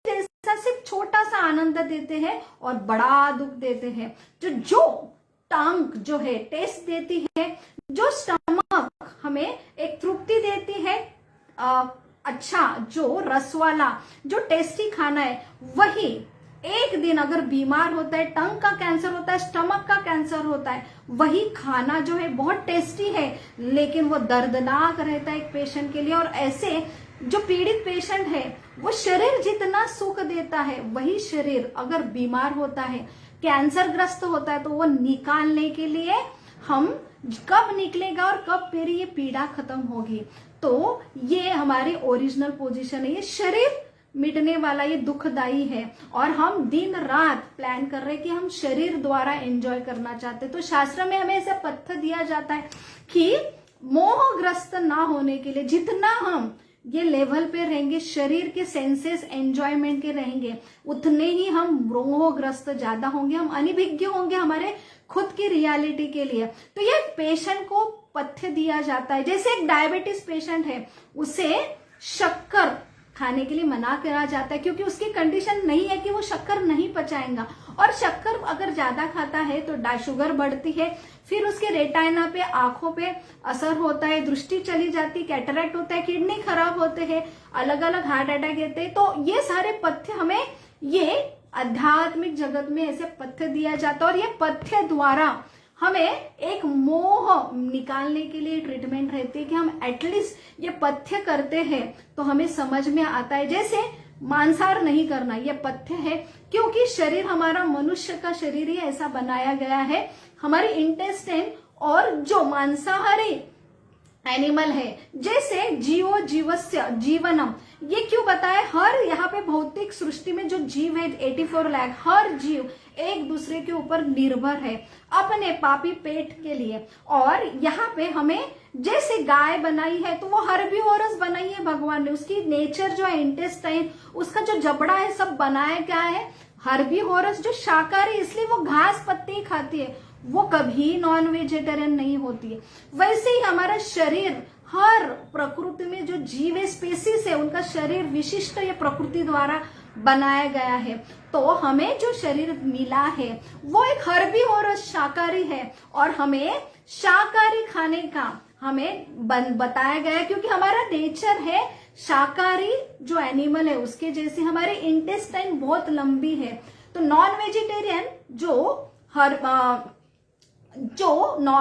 जैसा सिर्फ छोटा सा आनंद देते हैं और बड़ा दुख देते हैं। जो टंग जो है टेस्ट देती है, जो स्टमक हमें एक तृप्ति देती है, अच्छा जो रस वाला जो टेस्टी खाना है, वही एक दिन अगर बीमार होता है, टंग का कैंसर होता है, स्टमक का कैंसर होता है, वही खाना जो है बहुत टेस्टी है, लेकिन वो दर्दनाक रहता है एक पेशेंट के लिए। और ऐसे जो पीड़ित पेशेंट है, वो शरीर जितना सुख देता है, वही शरीर अगर बीमार होता है, कैंसर ग्रस्त होता है, तो वो निकालने के लिए हम कब निकलेगा और कब मेरी ये पीड़ा खत्म होगी। तो ये हमारी ओरिजिनल पोजीशन है, ये शरीर मिटने वाला, ये दुखदाई है, और हम दिन रात प्लान कर रहे हैं कि हम शरीर द्वारा एंजॉय करना चाहते हैं। तो शास्त्र में हमें ऐसा पथ्य दिया जाता है कि मोहग्रस्त ना होने के लिए जितना हम ये लेवल पे रहेंगे, शरीर के सेंसेस एंजॉयमेंट के रहेंगे, उतने ही हम मोहग्रस्त ज्यादा होंगे, हम अनिभिज्ञ होंगे हमारे खुद की रियलिटी के लिए। तो ये पेशेंट को पथ्य दिया जाता है। जैसे एक डायबिटीज पेशेंट है, उसे शक्कर खाने के लिए मना करा जाता है, क्योंकि उसकी कंडीशन नहीं है कि वो शक्कर नहीं पचाएगा, और शक्कर अगर ज्यादा खाता है तो शुगर बढ़ती है, फिर उसके रेटाइना पे, आंखों पे असर होता है, दृष्टि चली जाती, कैटरेक्ट होता है, किडनी खराब होते हैं, अलग अलग हार्ट अटैक होते हैं। तो ये सारे पथ्य हमें ये आध्यात्मिक जगत में ऐसे पथ्य दिया जाता है, और ये पथ्य द्वारा हमें एक मोह निकालने के लिए ट्रीटमेंट रहती है कि हम एटलीस्ट ये पथ्य करते हैं तो हमें समझ में आता है। जैसे मांसाहार नहीं करना, ये पथ्य है, क्योंकि शरीर हमारा मनुष्य का शरीर ही ऐसा बनाया गया है, हमारी इंटेस्टाइन और जो मांसाहारी एनिमल है, जैसे जीवो जीवस्य जीवनम, ये क्यों बताया, हर यहाँ पे भौतिक सृष्टि में जो जीव है 84 लाख, हर जीव एक दूसरे के ऊपर निर्भर है अपने पापी पेट के लिए। और यहाँ पे हमें जैसे गाय बनाई है, तो वो हर्बीवोरस बनाई है भगवान ने, उसकी नेचर जो है इंटेस्टाइन, उसका जो जबड़ा है, सब बनाया क्या है हर्बीवोरस, जो शाकाहारी, इसलिए वो घास पत्ते खाती है, वो कभी नॉन वेजिटेरियन नहीं होती है। वैसे ही हमारा शरीर, हर प्रकृति में जो जीव है, स्पेसीज है, उनका शरीर विशिष्ट ये प्रकृति द्वारा बनाया गया है। तो हमें जो शरीर मिला है वो एक हर्बीवोरस शाकाहारी है, और हमें शाकाहारी खाने का हमें बताया गया है, क्योंकि हमारा नेचर है शाकाहारी जो एनिमल है उसके जैसे हमारे इंटेस्टाइन बहुत लंबी है। तो नॉन वेजिटेरियन जो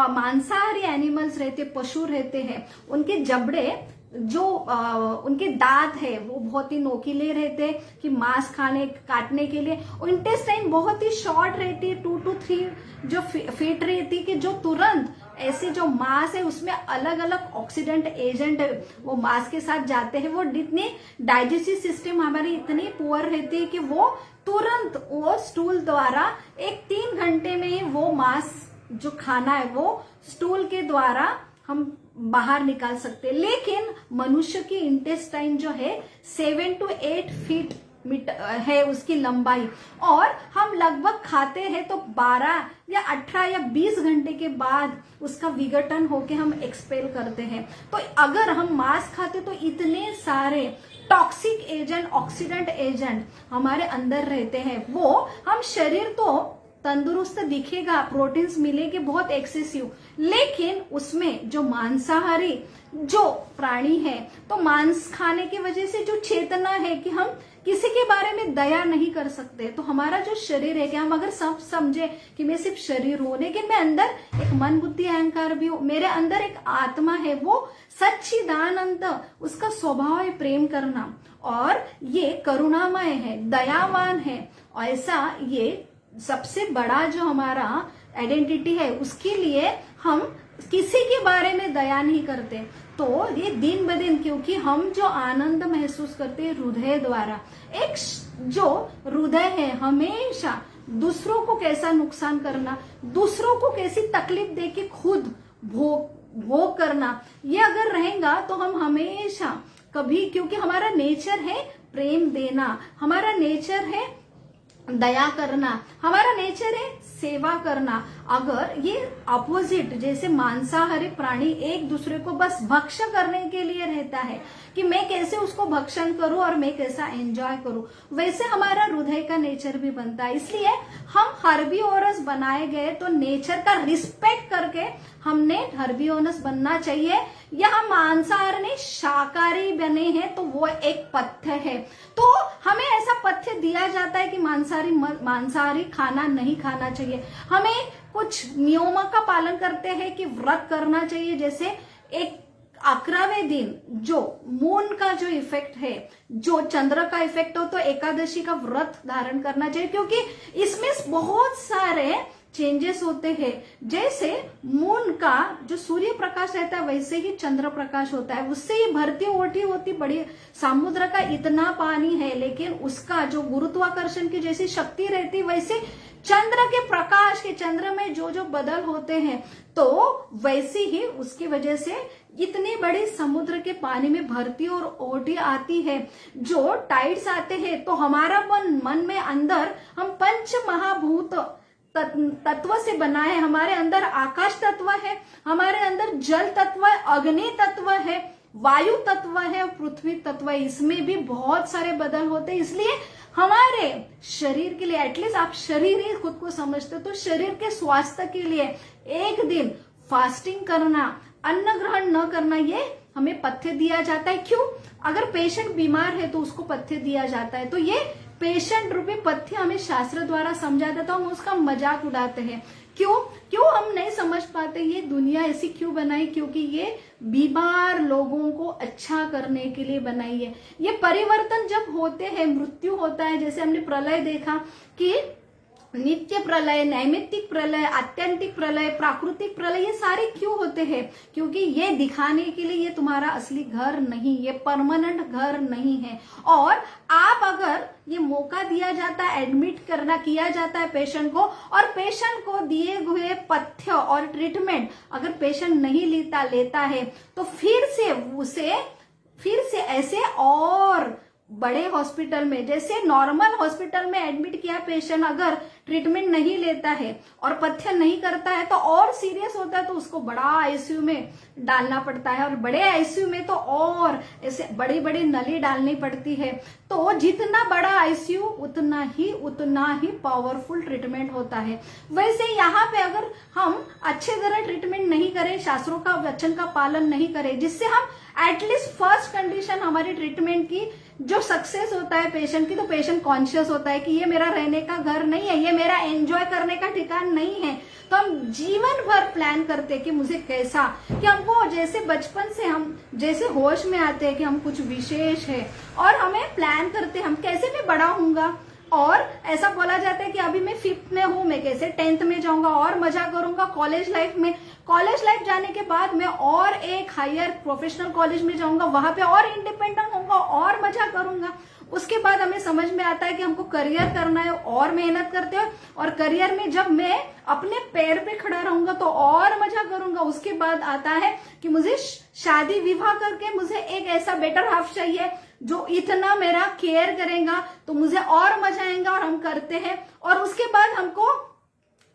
मांसाहारी एनिमल्स रहते, पशु रहते हैं, उनके जबड़े उनके दांत है वो बहुत ही नोकीले रहते हैं कि मांस काटने के लिए। इंटेस्टाइन बहुत ही शॉर्ट रहती है, 2 to 3 जो फीट रहती है, कि जो तुरंत ऐसे जो मांस है उसमें अलग अलग ऑक्सीडेंट एजेंट वो मांस के साथ जाते हैं। वो इतनी डाइजेस्टिव सिस्टम हमारी इतनी पुअर रहती है कि वो तुरंत वो स्टूल द्वारा 3 घंटे में ही वो मांस जो खाना है वो स्टूल के द्वारा हम बाहर निकाल सकते हैं। लेकिन मनुष्य की इंटेस्टाइन जो है 7 to 8 फीट है उसकी लंबाई, और हम लगभग खाते हैं तो 12 या 18 या 20 घंटे के बाद उसका विघटन होके हम एक्सपेल करते हैं। तो अगर हम मांस खाते तो इतने सारे टॉक्सिक एजेंट, ऑक्सीडेंट एजेंट हमारे अंदर रहते हैं। वो हम शरीर तो तंदुरुस्त दिखेगा, प्रोटीन्स मिलेंगे बहुत एक्सेसिव, लेकिन उसमें जो मांसाहारी जो प्राणी है तो मांस खाने की वजह से जो चेतना है कि हम किसी के बारे में दया नहीं कर सकते। तो हमारा जो शरीर है कि हम अगर सब समझे कि मैं सिर्फ शरीर हूं, लेकिन मैं अंदर एक मन बुद्धि अहंकार भी हूं, मेरे अंदर एक आत्मा है, वो सच्चिदानंद, उसका स्वभाव है प्रेम करना, और ये करुणामय है, दयावान है। ऐसा ये सबसे बड़ा जो हमारा आइडेंटिटी है, उसके लिए हम किसी के बारे में दया नहीं करते। तो ये दिन ब दिन, क्योंकि हम जो आनंद महसूस करते हैं हृदय द्वारा, एक जो हृदय है हमेशा दूसरों को कैसा नुकसान करना, दूसरों को कैसी तकलीफ देके खुद भोग करना, ये अगर रहेगा तो हम हमेशा कभी, क्योंकि हमारा नेचर है प्रेम देना, हमारा नेचर है दया करना, हमारा नेचर है सेवा करना। अगर ये अपोजिट, जैसे मांसाहारी प्राणी एक दूसरे को बस भक्षण करने के लिए रहता है कि मैं कैसे उसको भक्षण करूं और मैं कैसा एंजॉय करूं, वैसे हमारा हृदय का नेचर भी बनता है। इसलिए हम हर्बिवोरस बनाए गए, तो नेचर का रिस्पेक्ट करके हमने हर्बिवोरस बनना चाहिए। या हम मांसाहार ने शाकाहारी बने हैं तो वो एक पथ्य है, तो हमें ऐसा पथ्य दिया जाता है कि मांसाहारी खाना नहीं खाना चाहिए। हमें कुछ नियमों का पालन करते हैं कि व्रत करना चाहिए, जैसे एक 11वें दिन जो मून का जो इफेक्ट है, जो चंद्र का इफेक्ट हो, तो एकादशी का व्रत धारण करना चाहिए, क्योंकि इसमें बहुत सारे चेंजेस होते हैं। जैसे मून का जो सूर्य प्रकाश रहता है वैसे ही चंद्र प्रकाश होता है, उससे ही भरती ओटी होती, बड़ी समुद्र का इतना पानी है, लेकिन उसका जो गुरुत्वाकर्षण की जैसी शक्ति रहती, वैसे चंद्र के प्रकाश के, चंद्र में जो जो बदल होते हैं, तो वैसे ही उसकी वजह से इतनी बड़ी समुद्र के पानी में भरती और ओटी आती है, जो टाइड्स आते हैं, तो हमारा मन में अंदर हम पंच महाभूत तत्व से बना है। हमारे अंदर आकाश तत्व है, हमारे अंदर जल तत्व है, अग्नि तत्व है, वायु तत्व है, पृथ्वी तत्व है। इसमें भी बहुत सारे बदल होते हैं। इसलिए हमारे शरीर के लिए, एटलीस्ट आप शरीर ही खुद को समझते हो, तो शरीर के स्वास्थ्य के लिए एक दिन फास्टिंग करना, अन्न ग्रहण न करना, ये हमें पथ्य दिया जाता है। क्यों? अगर पेशेंट बीमार है तो उसको पथ्य दिया जाता है, तो ये पेशेंट रूपी पथ्य हमें शास्त्र द्वारा समझाता, तो हम उसका मजाक उड़ाते हैं। क्यों हम नहीं समझ पाते ये दुनिया ऐसी क्यों बनाई? क्योंकि ये बीमार लोगों को अच्छा करने के लिए बनाई है। ये परिवर्तन जब होते हैं, मृत्यु होता है, जैसे हमने प्रलय देखा कि नित्य प्रलय, नैमित्तिक प्रलय, आत्यंतिक प्रलय, प्राकृतिक प्रलय, ये सारे क्यों होते हैं? क्योंकि ये दिखाने के लिए ये तुम्हारा असली घर नहीं, ये परमानेंट घर नहीं है। और आप अगर ये मौका दिया जाता है, एडमिट किया जाता है पेशेंट को, और पेशेंट को दिए हुए पथ्य और ट्रीटमेंट अगर पेशेंट नहीं लेता है, तो फिर से ऐसे और बड़े हॉस्पिटल में, जैसे नॉर्मल हॉस्पिटल में एडमिट किया पेशेंट अगर ट्रीटमेंट नहीं लेता है और पथ्य नहीं करता है तो और सीरियस होता है, तो उसको बड़ा आईसीयू में डालना पड़ता है, और बड़े आईसीयू में तो और ऐसे बड़ी बड़ी नली डालनी पड़ती है। तो जितना बड़ा आईसीयू उतना ही पावरफुल ट्रीटमेंट होता है। वैसे यहाँ पे अगर हम अच्छे तरह ट्रीटमेंट नहीं करें, शास्त्रों का वचन का पालन नहीं करें, जिससे हम एटलीस्ट फर्स्ट कंडीशन हमारी ट्रीटमेंट की जो सक्सेस होता है पेशेंट की, तो पेशेंट कॉन्शियस होता है कि ये मेरा रहने का घर नहीं है, ये मेरा एंजॉय करने का ठिकाना नहीं है। तो हम जीवन भर प्लान करते हैं कि मुझे कैसा, कि हमको जैसे बचपन से हम जैसे होश में आते हैं कि हम कुछ विशेष है, और हमें प्लान करते हैं हम कैसे मैं बड़ा होऊंगा। और ऐसा बोला जाता है कि अभी मैं 5th में हूं, मैं कैसे 10th में जाऊंगा और मजा करूंगा कॉलेज लाइफ में, कॉलेज लाइफ जाने के बाद मैं और एक हायर प्रोफेशनल कॉलेज में जाऊंगा, वहां पे और इंडिपेंडेंट होऊंगा और मजा करूंगा। उसके बाद हमें समझ में आता है कि हमको करियर करना है और मेहनत करते हो, और करियर में जब मैं अपने पैर पे खड़ा रहूंगा तो और मजा करूंगा। उसके बाद आता है कि मुझे शादी विवाह करके मुझे एक ऐसा बेटर हाफ चाहिए जो इतना मेरा केयर करेगा, तो मुझे और मजा आएगा, और हम करते हैं। और उसके बाद हमको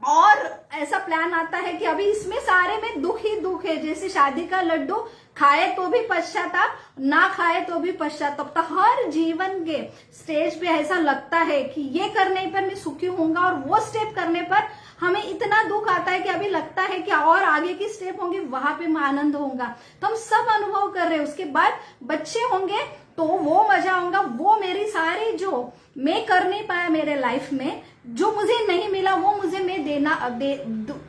और ऐसा प्लान आता है कि अभी इसमें सारे में दुख ही दुख है, जैसे शादी का लड्डू खाए तो भी पश्चाताप, ना खाए तो भी पश्चाताप। तो हर जीवन के स्टेज पे ऐसा लगता है कि ये करने पर मैं सुखी होऊंगा, और वो स्टेप करने पर हमें इतना दुख आता है कि अभी लगता है कि और आगे की स्टेप होंगे वहां पे मैं आनंद होऊंगा। तो हम सब अनुभव कर रहे हैं। उसके बाद बच्चे होंगे तो वो मजा होगा, वो मेरी सारी जो मैं कर नहीं पाया मेरे लाइफ में, जो मुझे नहीं मिला वो मुझे मैं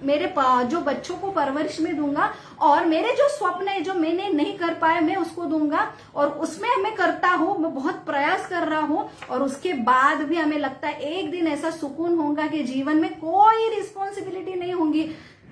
मेरे जो बच्चों को परवरिश में दूंगा, और मेरे जो स्वप्न है जो मैंने नहीं कर पाया मैं उसको दूंगा, और उसमें मैं करता हूँ, मैं बहुत प्रयास कर रहा हूँ। और उसके बाद भी हमें लगता है एक दिन ऐसा सुकून होगा कि जीवन में कोई रिस्पॉन्सिबिलिटी नहीं होगी,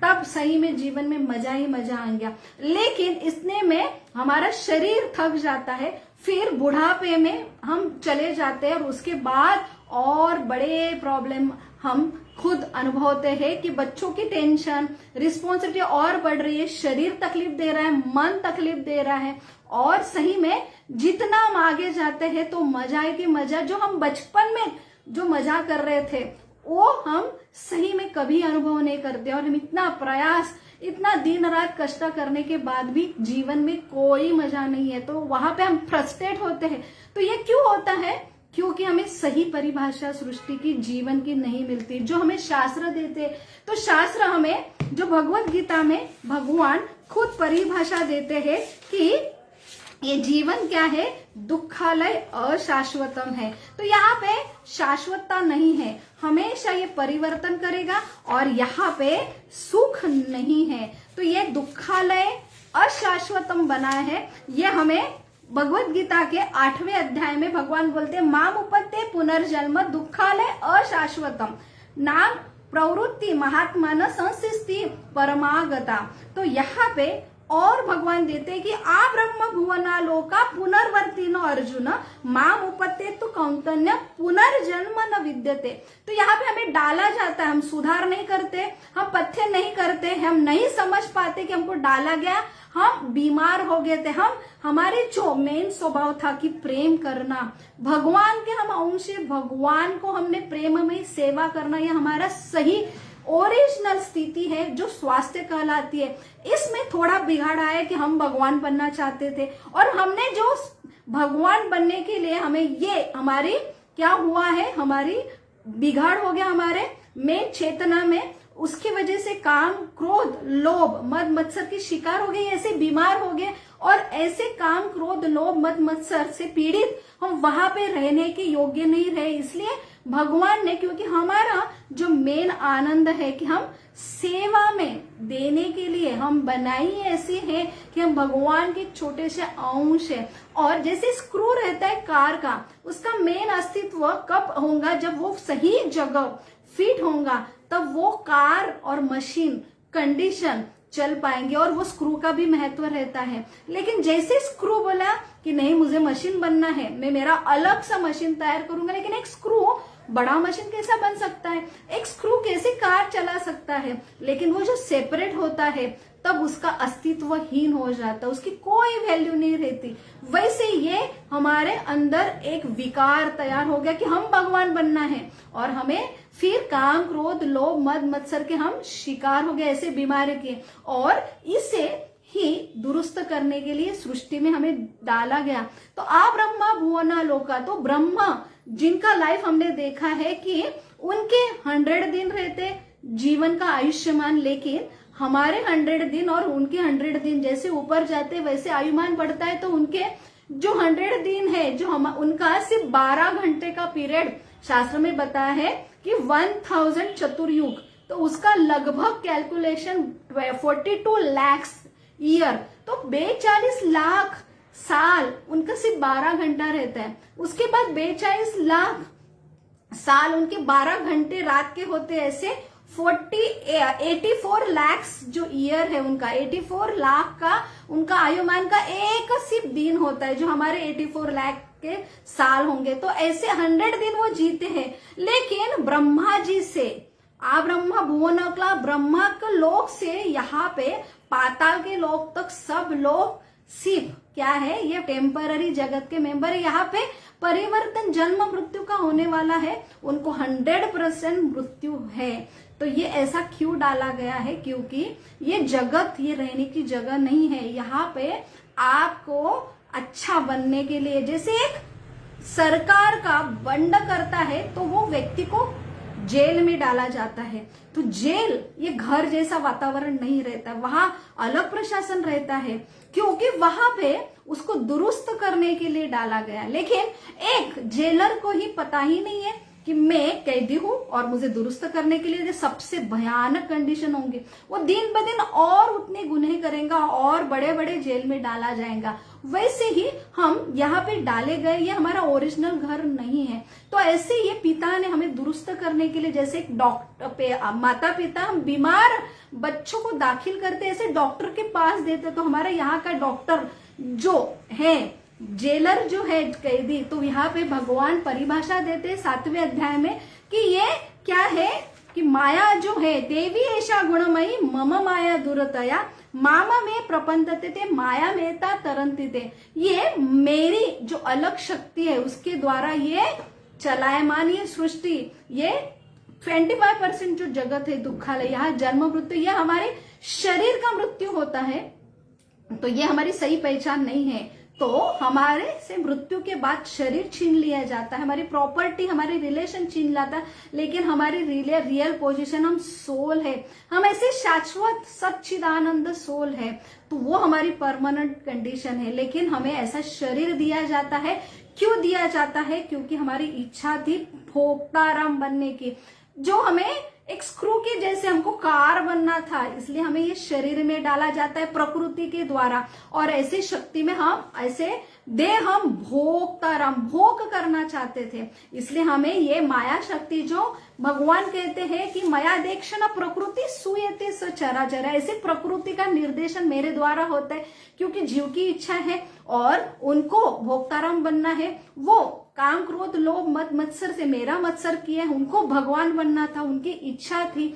तब सही में जीवन में मजा ही मजा आएगा। लेकिन इतने में हमारा शरीर थक जाता है, फिर बुढ़ापे में हम चले जाते हैं, और उसके बाद और बड़े प्रॉब्लम हम खुद अनुभवते हैं कि बच्चों की टेंशन, रिस्पॉन्सिबिलिटी और बढ़ रही है, शरीर तकलीफ दे रहा है, मन तकलीफ दे रहा है। और सही में जितना हम आगे जाते हैं तो मजा है कि मजा जो हम बचपन में जो मजा कर रहे थे वो हम सही में कभी अनुभव नहीं करते, और हम इतना प्रयास, इतना दिन रात कष्ट करने के बाद भी जीवन में कोई मजा नहीं है, तो वहां पे हम फ्रस्ट्रेट होते हैं। तो ये क्यों होता है? क्योंकि हमें सही परिभाषा सृष्टि की, जीवन की नहीं मिलती, जो हमें शास्त्र देते। तो शास्त्र हमें, जो भगवत गीता में भगवान खुद परिभाषा देते हैं कि ये जीवन क्या है, दुखालय अशाश्वतम है। तो यहाँ पे शाश्वतता नहीं है, हमेशा ये परिवर्तन करेगा, और यहाँ पे सुख नहीं है। तो ये दुखालय अशाश्वतम बना है। ये हमें भगवत गीता के 8वें अध्याय में भगवान बोलते हैं, माम उपत्ते पुनर्जन्म दुखालय अशाश्वतम नाम प्रवृत्ति महात्मान संसिस्ति परमागता। तो यहाँ पे और भगवान देते हैं कि आ ब्रह्म भुवना लोका पुनर्वर्तिनो अर्जुन माम उपत्ते तो कौंतन्य पुनर्जन्म न विद्यते। तो यहाँ पे हमें डाला जाता है, हम सुधार नहीं करते, हम पथ्य नहीं करते, हम नहीं समझ पाते कि हमको डाला गया, हम बीमार हो गए थे। हम हमारे जो मेन स्वभाव था कि प्रेम करना, भगवान के हम अंश, भगवान को हमने प्रेम में सेवा करना, ये हमारा सही ओरिजिनल स्थिति है जो स्वास्थ्य कहलाती है। इसमें थोड़ा बिगाड़ आया कि हम भगवान बनना चाहते थे, और हमने जो भगवान बनने के लिए हमें ये हमारी क्या हुआ है, हमारी बिगाड़ हो गया हमारे मेन चेतना में। उसकी वजह से काम, क्रोध, लोभ, मद मत्सर की शिकार हो गए, ऐसे बीमार हो गए, और ऐसे काम, क्रोध, लोभ, मद मत्सर से पीड़ित हम वहां पे रहने के योग्य नहीं रहे। इसलिए भगवान ने, क्योंकि हमारा जो मेन आनंद है कि हम सेवा में देने के लिए हम बनाई ऐसी है कि हम भगवान के छोटे से अंश है। और जैसे स्क्रू रहता है कार का, उसका मेन अस्तित्व कब होगा, जब वो सही जगह फिट होगा, तब वो कार और मशीन कंडीशन चल पाएंगे, और वो स्क्रू का भी महत्व रहता है। लेकिन जैसे स्क्रू बोला कि नहीं मुझे मशीन बनना है, मैं मेरा अलग सा मशीन तैयार करूंगा, लेकिन एक स्क्रू बड़ा मशीन कैसा बन सकता है, एक स्क्रू कैसे कार चला सकता है, लेकिन वो जो सेपरेट होता है तब उसका अस्तित्वहीन हो जाता है, उसकी कोई वैल्यू नहीं रहती। वैसे ये हमारे अंदर एक विकार तैयार हो गया कि हम भगवान बनना है, और हमें फिर काम, क्रोध, लोभ, मद मत्सर के हम शिकार हो गए, ऐसे बीमारी के। और इसे ही दुरुस्त करने के लिए सृष्टि में हमें डाला गया। तो आ ब्रह्मा भुवना लोका, तो ब्रह्मा जिनका लाइफ हमने देखा है कि उनके 100 दिन रहते जीवन का आयुष्मान, लेकिन हमारे 100 दिन और उनके 100 दिन जैसे ऊपर जाते वैसे आयुमान बढ़ता है, तो उनके जो 100 दिन है जो हम उनका सिर्फ 12 घंटे का पीरियड शास्त्र में बताया है कि 1000 चतुर्युग, तो उसका लगभग कैलकुलेशन 42 लाख ईयर, तो 42 लाख साल उनका सिर्फ 12 घंटा रहता है। उसके बाद 42 लाख साल उनके 12 घंटे रात के होते हैं, ऐसे 84 लाख जो ईयर है उनका, 84 लाख का उनका आयुमान का एक सिर्फ दिन होता है, जो हमारे 84 लाख के साल होंगे। तो ऐसे 100 दिन वो जीते हैं। लेकिन ब्रह्मा जी से ब्रह्मा भुवनकला ब्रह्मा के लोक से यहाँ पे पाताल के लोक तक सब लोग सिर्फ क्या है, ये टेम्पररी जगत के मेंबर है। यहाँ पे परिवर्तन जन्म मृत्यु का होने वाला है, उनको 100% मृत्यु है। तो ये ऐसा क्यों डाला गया है, क्योंकि ये जगत ये रहने की जगह नहीं है। यहाँ पे आपको अच्छा बनने के लिए, जैसे एक सरकार का बंड करता है तो वो व्यक्ति को जेल में डाला जाता है, तो जेल ये घर जैसा वातावरण नहीं रहता, वहां अलग प्रशासन रहता है, क्योंकि वहां पे उसको दुरुस्त करने के लिए डाला गया। लेकिन एक जेलर को ही पता ही नहीं है कि मैं कैदी हूं और मुझे दुरुस्त करने के लिए जो सबसे भयानक कंडीशन होंगे, वो दिन ब दिन और उतने गुनह करेगा और बड़े बड़े जेल में डाला जाएगा। वैसे ही हम यहाँ पे डाले गए, ये हमारा ओरिजिनल घर नहीं है। तो ऐसे ये पिता ने हमें दुरुस्त करने के लिए, जैसे एक डॉक्टर माता पिता हम बीमार बच्चों को दाखिल करते ऐसे डॉक्टर के पास देते, तो हमारे यहाँ का डॉक्टर जो है जेलर जो है कैदी, तो यहाँ पे भगवान परिभाषा देते 7वें अध्याय में कि ये क्या है कि माया जो है, देवी ऐसा गुणमयी मम माया दुरतया मामा में प्रपंचते थे माया मेहता तरंती थे। ये मेरी जो अलग शक्ति है उसके द्वारा ये चलायमान ये सृष्टि, ये 25% जो जगत है दुखालय, यहाँ जन्म मृत्यु, यह हमारे शरीर का मृत्यु होता है, तो ये हमारी सही पहचान नहीं है। तो हमारे से मृत्यु के बाद शरीर छीन लिया जाता है, हमारी प्रॉपर्टी हमारी रिलेशन छीन लाता है, लेकिन हमारी रियल पोजीशन हम सोल है, हम ऐसे शाश्वत सच्चिदानंद सोल है, तो वो हमारी परमानेंट कंडीशन है। लेकिन हमें ऐसा शरीर दिया जाता है, क्यों दिया जाता है, क्योंकि हमारी इच्छा थी भोक्ताराम बनने की, जो हमें एक स्क्रू के जैसे हमको कार बनना था, इसलिए हमें ये शरीर में डाला जाता है प्रकृति के द्वारा, और ऐसी शक्ति में हम ऐसे हम भोक्ताराम भोग करना चाहते थे, इसलिए हमें ये माया शक्ति जो भगवान कहते हैं कि माया देक्षण प्रकृति सुयते स चराचर, ऐसे प्रकृति का निर्देशन मेरे द्वारा होता है, क्योंकि जीव की इच्छा है और उनको भोक्ताराम बनना है। वो काम क्रोध लोभ मद मत्सर से मेरा मत्सर किया है, उनको भगवान बनना था, उनकी इच्छा थी।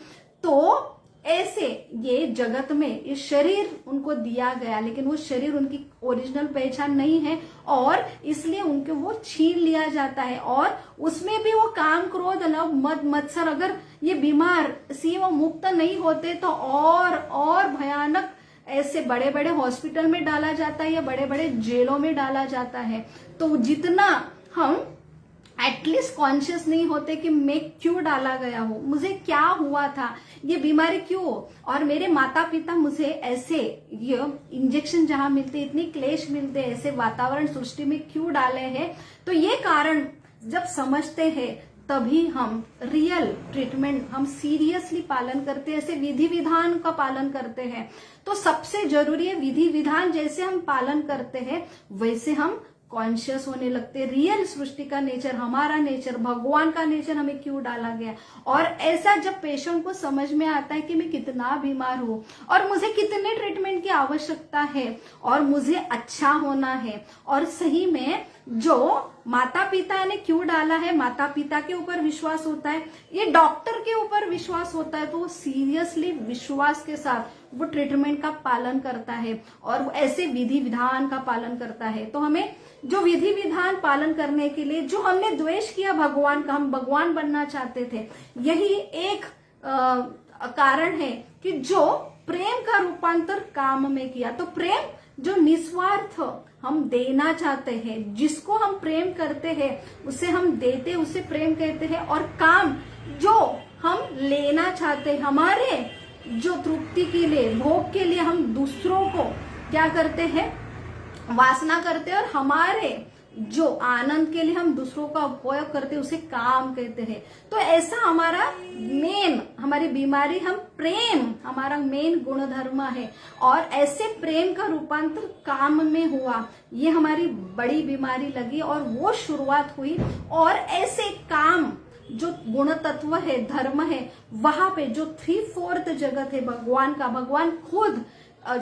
तो ऐसे ये जगत में ये शरीर उनको दिया गया, लेकिन वो शरीर उनकी ओरिजिनल पहचान नहीं है और इसलिए उनके वो छीन लिया जाता है, और उसमें भी वो काम क्रोध लोभ मद मत्सर, अगर ये बीमार सी वो मुक्त नहीं होते तो और भयानक ऐसे बड़े बड़े हॉस्पिटल में डाला जाता है या बड़े बड़े जेलों में डाला जाता है। तो जितना हम एटलीस्ट कॉन्शियस नहीं होते कि मैं क्यों डाला गया हूं, मुझे क्या हुआ था, ये बीमारी क्यों, और मेरे माता पिता मुझे ऐसे ये इंजेक्शन जहां मिलते, इतनी क्लेश मिलते, ऐसे वातावरण सृष्टि में क्यों डाले हैं। तो ये कारण जब समझते हैं तभी हम रियल ट्रीटमेंट हम सीरियसली पालन करते हैं, ऐसे विधि विधान का पालन करते हैं। तो सबसे जरूरी है विधि विधान जैसे हम पालन करते हैं वैसे हम कॉन्शियस होने लगते, रियल सृष्टि का नेचर, हमारा नेचर, भगवान का नेचर हमें क्यों डाला गया। और ऐसा जब पेशेंट को समझ में आता है कि मैं कितना बीमार हूं और मुझे कितने ट्रीटमेंट की आवश्यकता है और मुझे अच्छा होना है, और सही में जो माता पिता ने क्यों डाला है, माता पिता के ऊपर विश्वास होता है, ये डॉक्टर के ऊपर विश्वास होता है, तो वो सीरियसली विश्वास के साथ वो ट्रीटमेंट का पालन करता है और ऐसे विधि विधान का पालन करता है। तो हमें जो विधि विधान पालन करने के लिए जो हमने द्वेष किया भगवान का, हम भगवान बनना चाहते थे, यही एक कारण है कि जो प्रेम का रूपांतर काम में किया। तो प्रेम जो निस्वार्थ हम देना चाहते हैं, जिसको हम प्रेम करते हैं उसे हम देते, उसे प्रेम कहते हैं। और काम जो हम लेना चाहते हैं, हमारे जो तृप्ति के लिए, भोग के लिए हम दूसरों को क्या करते हैं, वासना करते हैं, और हमारे जो आनंद के लिए हम दूसरों का उपयोग करते हैं उसे काम कहते हैं। तो ऐसा हमारा मेन, हमारी बीमारी, हम प्रेम हमारा मेन गुण धर्म है, और ऐसे प्रेम का रूपांतर काम में हुआ, ये हमारी बड़ी बीमारी लगी और वो शुरुआत हुई। और ऐसे काम जो गुण तत्व है, धर्म है, वहां पे जो 3/4 जगत है भगवान का, भगवान खुद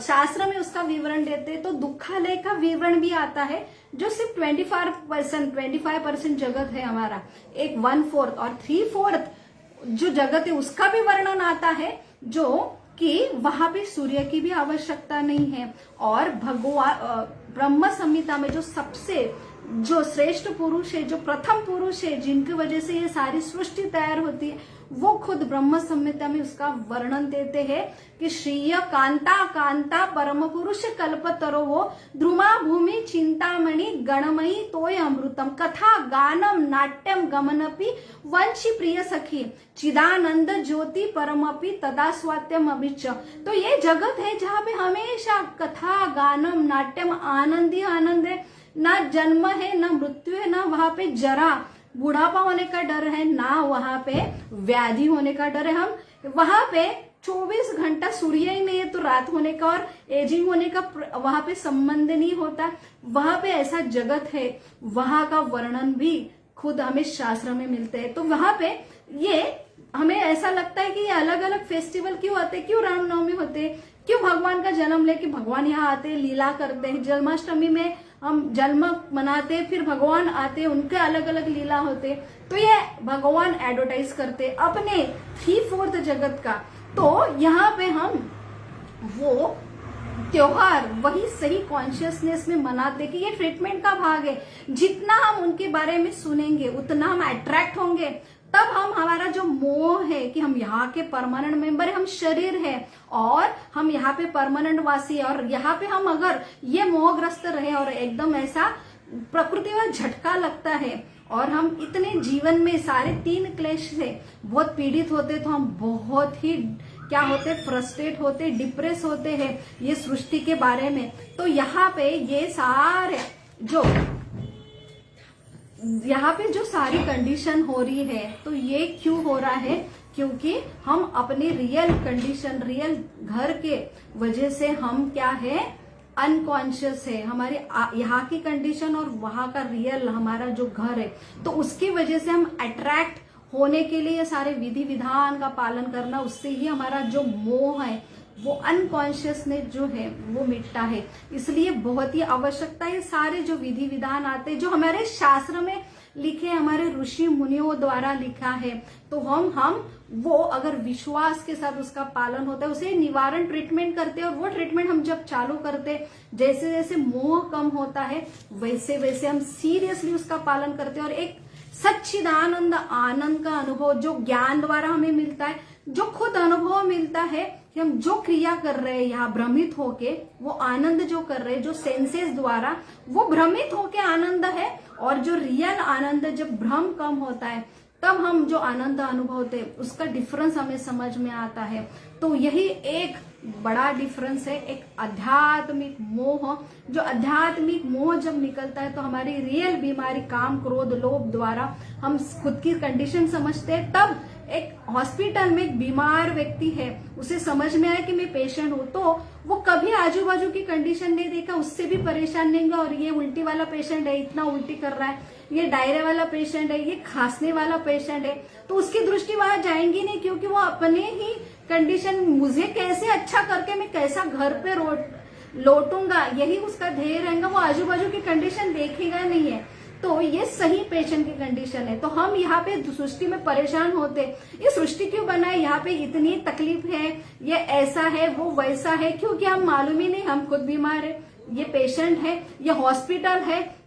शास्त्र में उसका विवरण देते हैं। तो दुखालय का विवरण भी आता है, जो सिर्फ 25% जगत है हमारा, एक 1/4 और 3/4 जो जगत है उसका भी वर्णन आता है, जो कि वहां पे सूर्य की भी आवश्यकता नहीं है। और भगवान ब्रह्म संहिता में जो सबसे जो श्रेष्ठ पुरुष है, जो प्रथम पुरुष है, जिनकी वजह से ये सारी सृष्टि तैयार होती है, वो खुद ब्रह्म संहिता में उसका वर्णन देते हैं कि श्रीय कांता कांता परम पुरुष कल्पतरो वो ध्रुमा भूमि चिंतामणि गणमयी तोय अमृतम कथा गानम नाट्यम गमनपि वंशी प्रिय सखी चिदानंद ज्योति परमपि तदा स्वात्यम अभिच। तो ये जगत है जहाँ पे हमेशा कथा गानम नाट्यम आनंद ही आनंद है, ना जन्म है ना मृत्यु है, ना वहां पे जरा बुढ़ापा होने का डर है, ना वहां पे व्याधि होने का डर है। हम वहां पे 24 घंटा सूर्य ही नहीं है तो रात होने का और एजिंग होने का वहां पे संबंध नहीं होता। वहां पे ऐसा जगत है, वहां का वर्णन भी खुद हमें शास्त्र में मिलते हैं। तो वहां पे ये हमें ऐसा लगता है कि ये अलग अलग फेस्टिवल क्यों आते, क्यों रामनवमी होते, क्यों भगवान का जन्म लेके भगवान यहाँ आते, लीला करते हैं। जन्माष्टमी में हम जन्म मनाते, फिर भगवान आते, उनके अलग अलग लीला होते। तो ये भगवान एडवर्टाइज करते अपने 3/4 जगत का। तो यहाँ पे हम वो त्योहार वही सही कॉन्शियसनेस में मनाते कि ये ट्रीटमेंट का भाग है। जितना हम उनके बारे में सुनेंगे उतना हम अट्रैक्ट होंगे, तब हम हमारा जो मोह है कि हम यहाँ के परमानेंट मेंबर है, हम शरीर है और हम यहाँ पे परमानेंट वासी है, और यहाँ पे हम अगर ये मोहग्रस्त रहे और एकदम ऐसा प्रकृति में झटका लगता है और हम इतने जीवन में सारे 3 क्लेश से बहुत पीड़ित होते, तो हम बहुत ही क्या होते, फ्रस्ट्रेट होते, डिप्रेस होते हैं ये सृष्टि के बारे में। तो यहाँ पे ये सारे जो यहाँ पे जो सारी कंडीशन हो रही है, तो ये क्यों हो रहा है, क्योंकि हम अपने रियल कंडीशन, रियल घर के वजह से हम क्या है, अनकॉन्शियस है। हमारे यहाँ की कंडीशन और वहां का रियल हमारा जो घर है, तो उसकी वजह से हम अट्रैक्ट होने के लिए सारे विधि विधान का पालन करना, उससे ही हमारा जो मोह है, वो अनकॉन्शियसनेस जो है वो मिटता है। इसलिए बहुत ही आवश्यकता है सारे जो विधि विधान आते, जो हमारे शास्त्र में लिखे, हमारे ऋषि मुनियों द्वारा लिखा है, तो हम वो अगर विश्वास के साथ उसका पालन होता है, उसे निवारण ट्रीटमेंट करते हैं। और वो ट्रीटमेंट हम जब चालू करते, जैसे जैसे मोह कम होता है वैसे वैसे हम सीरियसली उसका पालन करते हैं, और एक सच्चिदानंद आनंद का अनुभव जो ज्ञान द्वारा हमें मिलता है, जो खुद अनुभव मिलता है कि हम जो क्रिया कर रहे हैं यहाँ भ्रमित होके, वो आनंद जो कर रहे हैं जो सेंसेस द्वारा, वो भ्रमित होके आनंद है। और जो रियल आनंद जब भ्रम कम होता है, तब हम जो आनंद अनुभव होते उसका डिफरेंस हमें समझ में आता है। तो यही एक बड़ा डिफरेंस है, एक आध्यात्मिक मोह। जो आध्यात्मिक मोह जब निकलता है, तो हमारी रियल बीमारी काम क्रोध लोभ द्वारा हम खुद की कंडीशन समझते हैं। तब एक हॉस्पिटल में एक बीमार व्यक्ति है, उसे समझ में आया कि मैं पेशेंट हूं, तो वो कभी आजू बाजू की कंडीशन नहीं देखा, उससे भी परेशान नहीं होगा। और ये उल्टी वाला पेशेंट है, इतना उल्टी कर रहा है, ये डायरिया वाला पेशेंट है, ये खांसने वाला पेशेंट है, तो उसकी दृष्टि वहां जाएंगी नहीं, क्योंकि वो अपने ही कंडीशन, मुझे कैसे अच्छा करके मैं कैसा घर पे लौटूंगा, यही उसका ध्येय रहेगा। वो आजू बाजू की कंडीशन देखेगा नहीं है। तो ये सही पेशेंट की कंडीशन है। तो हम यहाँ पे सृष्टि में परेशान होते, ये सृष्टि क्यों बनाए, यहाँ पे इतनी तकलीफ है, ये ऐसा है वो वैसा है, क्योंकि हम मालूम ही नहीं, हम खुद बीमार है, ये पेशेंट है, ये हॉस्पिटल है,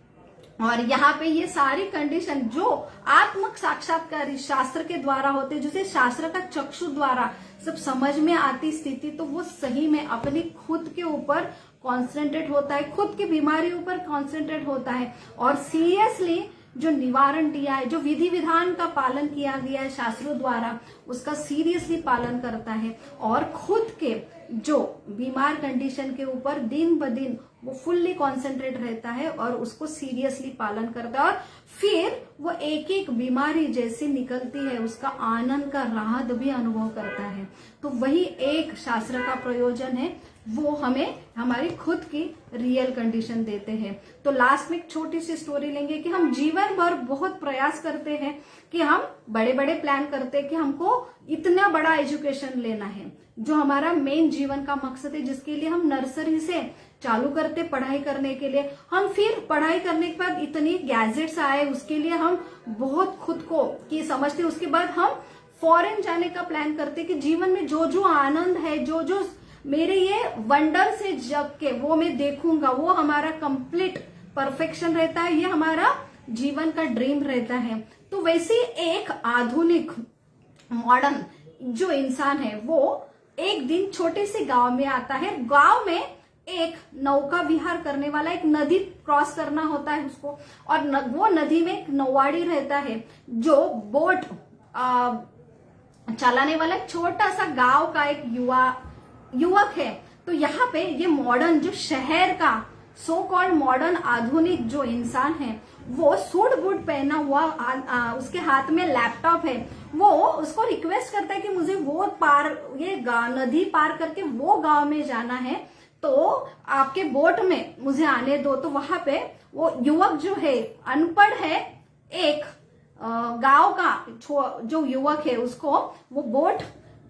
और यहाँ पे ये सारी कंडीशन जो आत्मक साक्षात्कार शास्त्र के द्वारा होते, जिसे शास्त्र का चक्षु द्वारा सब समझ में आती स्थिति, तो वो सही में अपनी खुद के ऊपर कॉन्सेंट्रेट होता है, खुद की बीमारी ऊपर कॉन्सेंट्रेट होता है, और सीरियसली जो निवारण दिया है, जो विधि विधान का पालन किया गया है शास्त्रों द्वारा, उसका सीरियसली पालन करता है और खुद के जो बीमार कंडीशन के ऊपर दिन ब दिन वो फुल्ली कॉन्सेंट्रेट रहता है और उसको सीरियसली पालन करता है, और फिर वो एक एक बीमारी जैसी निकलती है उसका आनंद का राहत भी अनुभव करता है। तो वही एक शास्त्र का प्रयोजन है, वो हमें हमारी खुद की रियल कंडीशन देते हैं। तो लास्ट में एक छोटी सी स्टोरी लेंगे कि हम जीवन भर बहुत प्रयास करते हैं कि हम बड़े बड़े प्लान करते हैं कि हमको इतना बड़ा एजुकेशन लेना है, जो हमारा मेन जीवन का मकसद है, जिसके लिए हम नर्सरी से चालू करते पढ़ाई करने के लिए। हम फिर पढ़ाई करने के बाद इतनी गैजेट्स आए, उसके लिए हम बहुत खुद को की समझते, उसके बाद हम फॉरेन जाने का प्लान करते कि जीवन में जो जो आनंद है, जो जो मेरे ये वंडर से जग के वो मैं देखूंगा, वो हमारा कंप्लीट परफेक्शन रहता है, ये हमारा जीवन का ड्रीम रहता है। तो वैसे एक आधुनिक मॉडर्न जो इंसान है वो एक दिन छोटे से गांव में आता है। गांव में एक नौका विहार करने वाला, एक नदी क्रॉस करना होता है उसको, और वो नदी में एक नौवाड़ी रहता है जो बोट चलाने वाला छोटा सा गांव का एक युवक है। तो यहाँ पे ये मॉडर्न जो शहर का सो कॉल्ड मॉडर्न आधुनिक जो इंसान है, वो सूट बूट पहना हुआ, उसके हाथ में लैपटॉप है, वो उसको रिक्वेस्ट करता है कि मुझे वो ये नदी पार करके वो गांव में जाना है, तो आपके बोट में मुझे आने दो। तो वहां पे वो युवक जो है अनपढ़ है, एक गांव का जो युवक है उसको वो बोट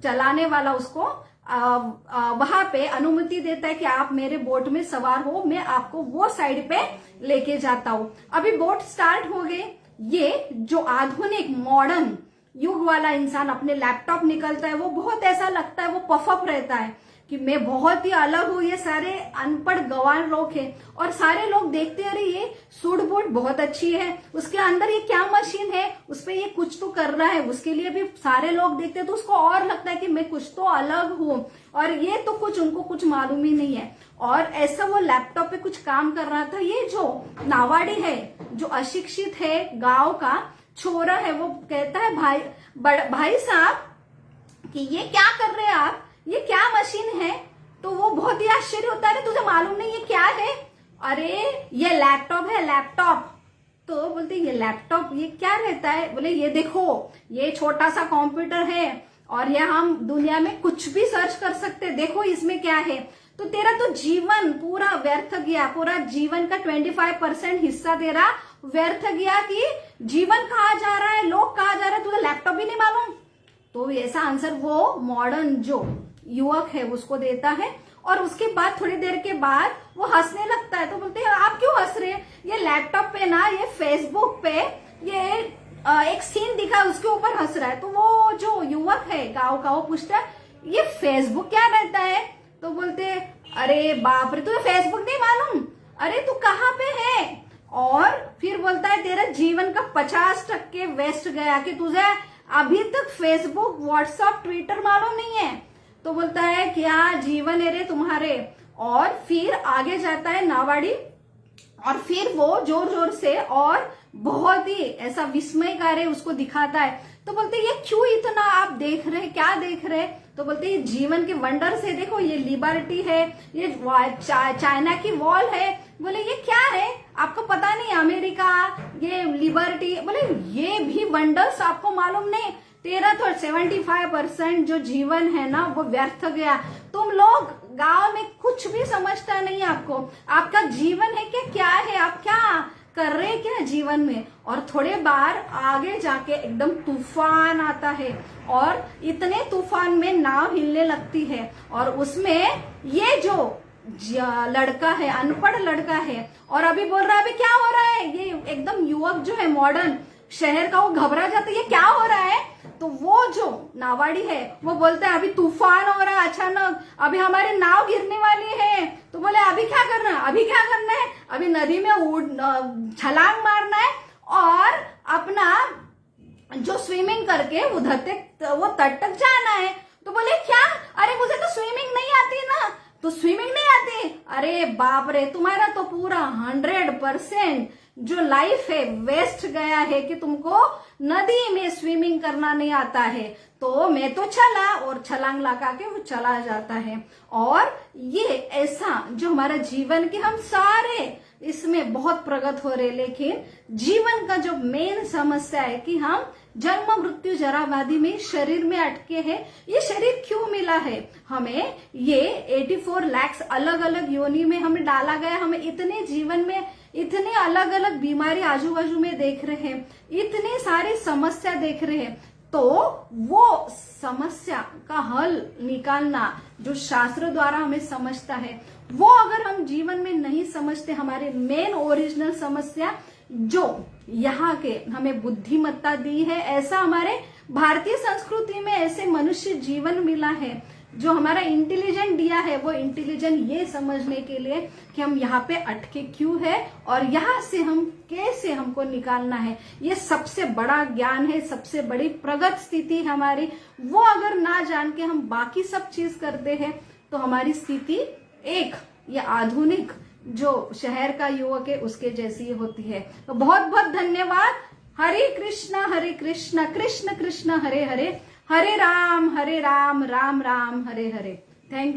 चलाने वाला उसको वहां पे अनुमति देता है कि आप मेरे बोट में सवार हो, मैं आपको वो साइड पे लेके जाता हूं। अभी बोट स्टार्ट हो गई, ये जो आधुनिक मॉडर्न युग वाला इंसान अपने लैपटॉप निकलता है, वो बहुत ऐसा लगता है, वो पफअप रहता है कि मैं बहुत ही अलग हूं, ये सारे अनपढ़ गंवार लोग हैं। और सारे लोग देखते हैं, अरे ये सूट बूट बहुत अच्छी है, उसके अंदर ये क्या मशीन है, उस पर ये कुछ तो कर रहा है, उसके लिए भी सारे लोग देखते हैं, तो उसको और लगता है कि मैं कुछ तो अलग हूं, और ये तो कुछ उनको कुछ मालूम ही नहीं है। और ऐसा वो लैपटॉप पे कुछ काम कर रहा था। ये जो नावाड़ी है, जो अशिक्षित है, गांव का छोरा है, वो कहता है भाई साहब कि ये क्या कर रहे हैं आप, ये क्या मशीन है। तो वो बहुत ही आश्चर्य होता है, तुझे मालूम नहीं ये क्या है? अरे ये लैपटॉप है, लैपटॉप। तो बोलते ये लैपटॉप ये क्या रहता है? बोले ये देखो, ये छोटा सा कंप्यूटर है और ये हम दुनिया में कुछ भी सर्च कर सकते, देखो इसमें क्या है। तो तेरा तो जीवन पूरा व्यर्थ गया, पूरा जीवन का 25% हिस्सा तेरा व्यर्थ गया कि जीवन कहाँ जा रहा है, लोग कहाँ जा रहे हैं, तुझे लैपटॉप भी नहीं मालूम। तो ऐसा आंसर वो मॉडर्न जो युवक है उसको देता है। और उसके बाद थोड़ी देर के बाद वो हंसने लगता है। तो बोलते हैं आप क्यों हंस रहे हैं? ये लैपटॉप पे ना, ये फेसबुक पे ये एक सीन दिखा, उसके ऊपर हंस रहा है। तो वो जो युवक है गांव का, वो पूछता है ये फेसबुक क्या रहता है? तो बोलते अरे बाप रे, तुझे फेसबुक नहीं मालूम? अरे तू कहाँ पे है? और फिर बोलता है तेरा जीवन का 50% वेस्ट गया कि तुझे अभी तक फेसबुक, व्हाट्सएप, ट्विटर मालूम नहीं है। तो बोलता है क्या जीवन है रे तुम्हारे। और फिर आगे जाता है नावाड़ी, और फिर वो जोर जोर से और बहुत ही ऐसा विस्मयकारी उसको दिखाता है। तो बोलते ये क्यों इतना आप देख रहे, क्या देख रहे? तो बोलते ये जीवन के वंडर्स है, देखो ये लिबर्टी है, ये चाइना की वॉल है। बोले ये क्या है, आपको पता नहीं? अमेरिका, ये लिबर्टी। बोले ये भी वंडर्स आपको मालूम नहीं? तेरा तो 75% जो जीवन है ना वो व्यर्थ गया। तुम लोग गांव में कुछ भी समझता नहीं, आपको आपका जीवन है क्या है, आप क्या कर रहे हैं क्या जीवन में। और थोड़े बार आगे जाके एकदम तूफान आता है, और इतने तूफान में नाव हिलने लगती है, और उसमें ये जो लड़का है, अनपढ़ लड़का है, और अभी बोल रहा है अभी क्या हो रहा है। ये एकदम युवक जो है मॉडर्न शहर का, वो घबरा जाता है, ये क्या हो रहा है। तो वो जो नावाड़ी है वो बोलता है अभी तूफान हो रहा है अचानक, अभी हमारी नाव गिरने वाली है। तो बोले अभी क्या करना है? अभी क्या करना है? अभी नदी में छलांग मारना है और अपना जो स्विमिंग करके उधर तक वो तट तक जाना है। तो बोले क्या? अरे मुझे तो स्विमिंग नहीं आती ना। तो स्विमिंग नहीं आती? अरे बाप रे, तुम्हारा तो पूरा 100% जो लाइफ है वेस्ट गया है कि तुमको नदी में स्विमिंग करना नहीं आता है, तो मैं तो चला और छलांग लगा के वो चला जाता है। और ये ऐसा जो हमारा जीवन के हम सारे इसमें बहुत प्रगत हो रहे, लेकिन जीवन का जो मेन समस्या है कि हम जन्म मृत्यु जराव्याधि में शरीर में अटके हैं। ये शरीर क्यों मिला है हमें? ये 84 लाख अलग अलग योनि में हमें डाला गया। हमें इतने जीवन में इतने अलग अलग बीमारी आजू बाजू में देख रहे हैं, इतनी सारी समस्या देख रहे हैं, तो वो समस्या का हल निकालना जो शास्त्र द्वारा हमें समझता है, वो अगर हम जीवन में नहीं समझते, हमारे मेन ओरिजिनल समस्या जो यहाँ के हमें बुद्धिमत्ता दी है, ऐसा हमारे भारतीय संस्कृति में ऐसे मनुष्य जीवन मिला है, जो हमारा इंटेलिजेंट दिया है, वो इंटेलिजेंट ये समझने के लिए कि हम यहाँ पे अटके क्यों है और यहाँ से हम कैसे हमको निकालना है। ये सबसे बड़ा ज्ञान है, सबसे बड़ी प्रगत स्थिति हमारी। वो अगर ना जान के हम बाकी सब चीज करते हैं तो हमारी स्थिति एक ये आधुनिक जो शहर का युवक है उसके जैसी होती है। तो बहुत बहुत धन्यवाद। हरे कृष्णा कृष्ण कृष्ण हरे हरे, हरे राम राम राम हरे हरे। थैंक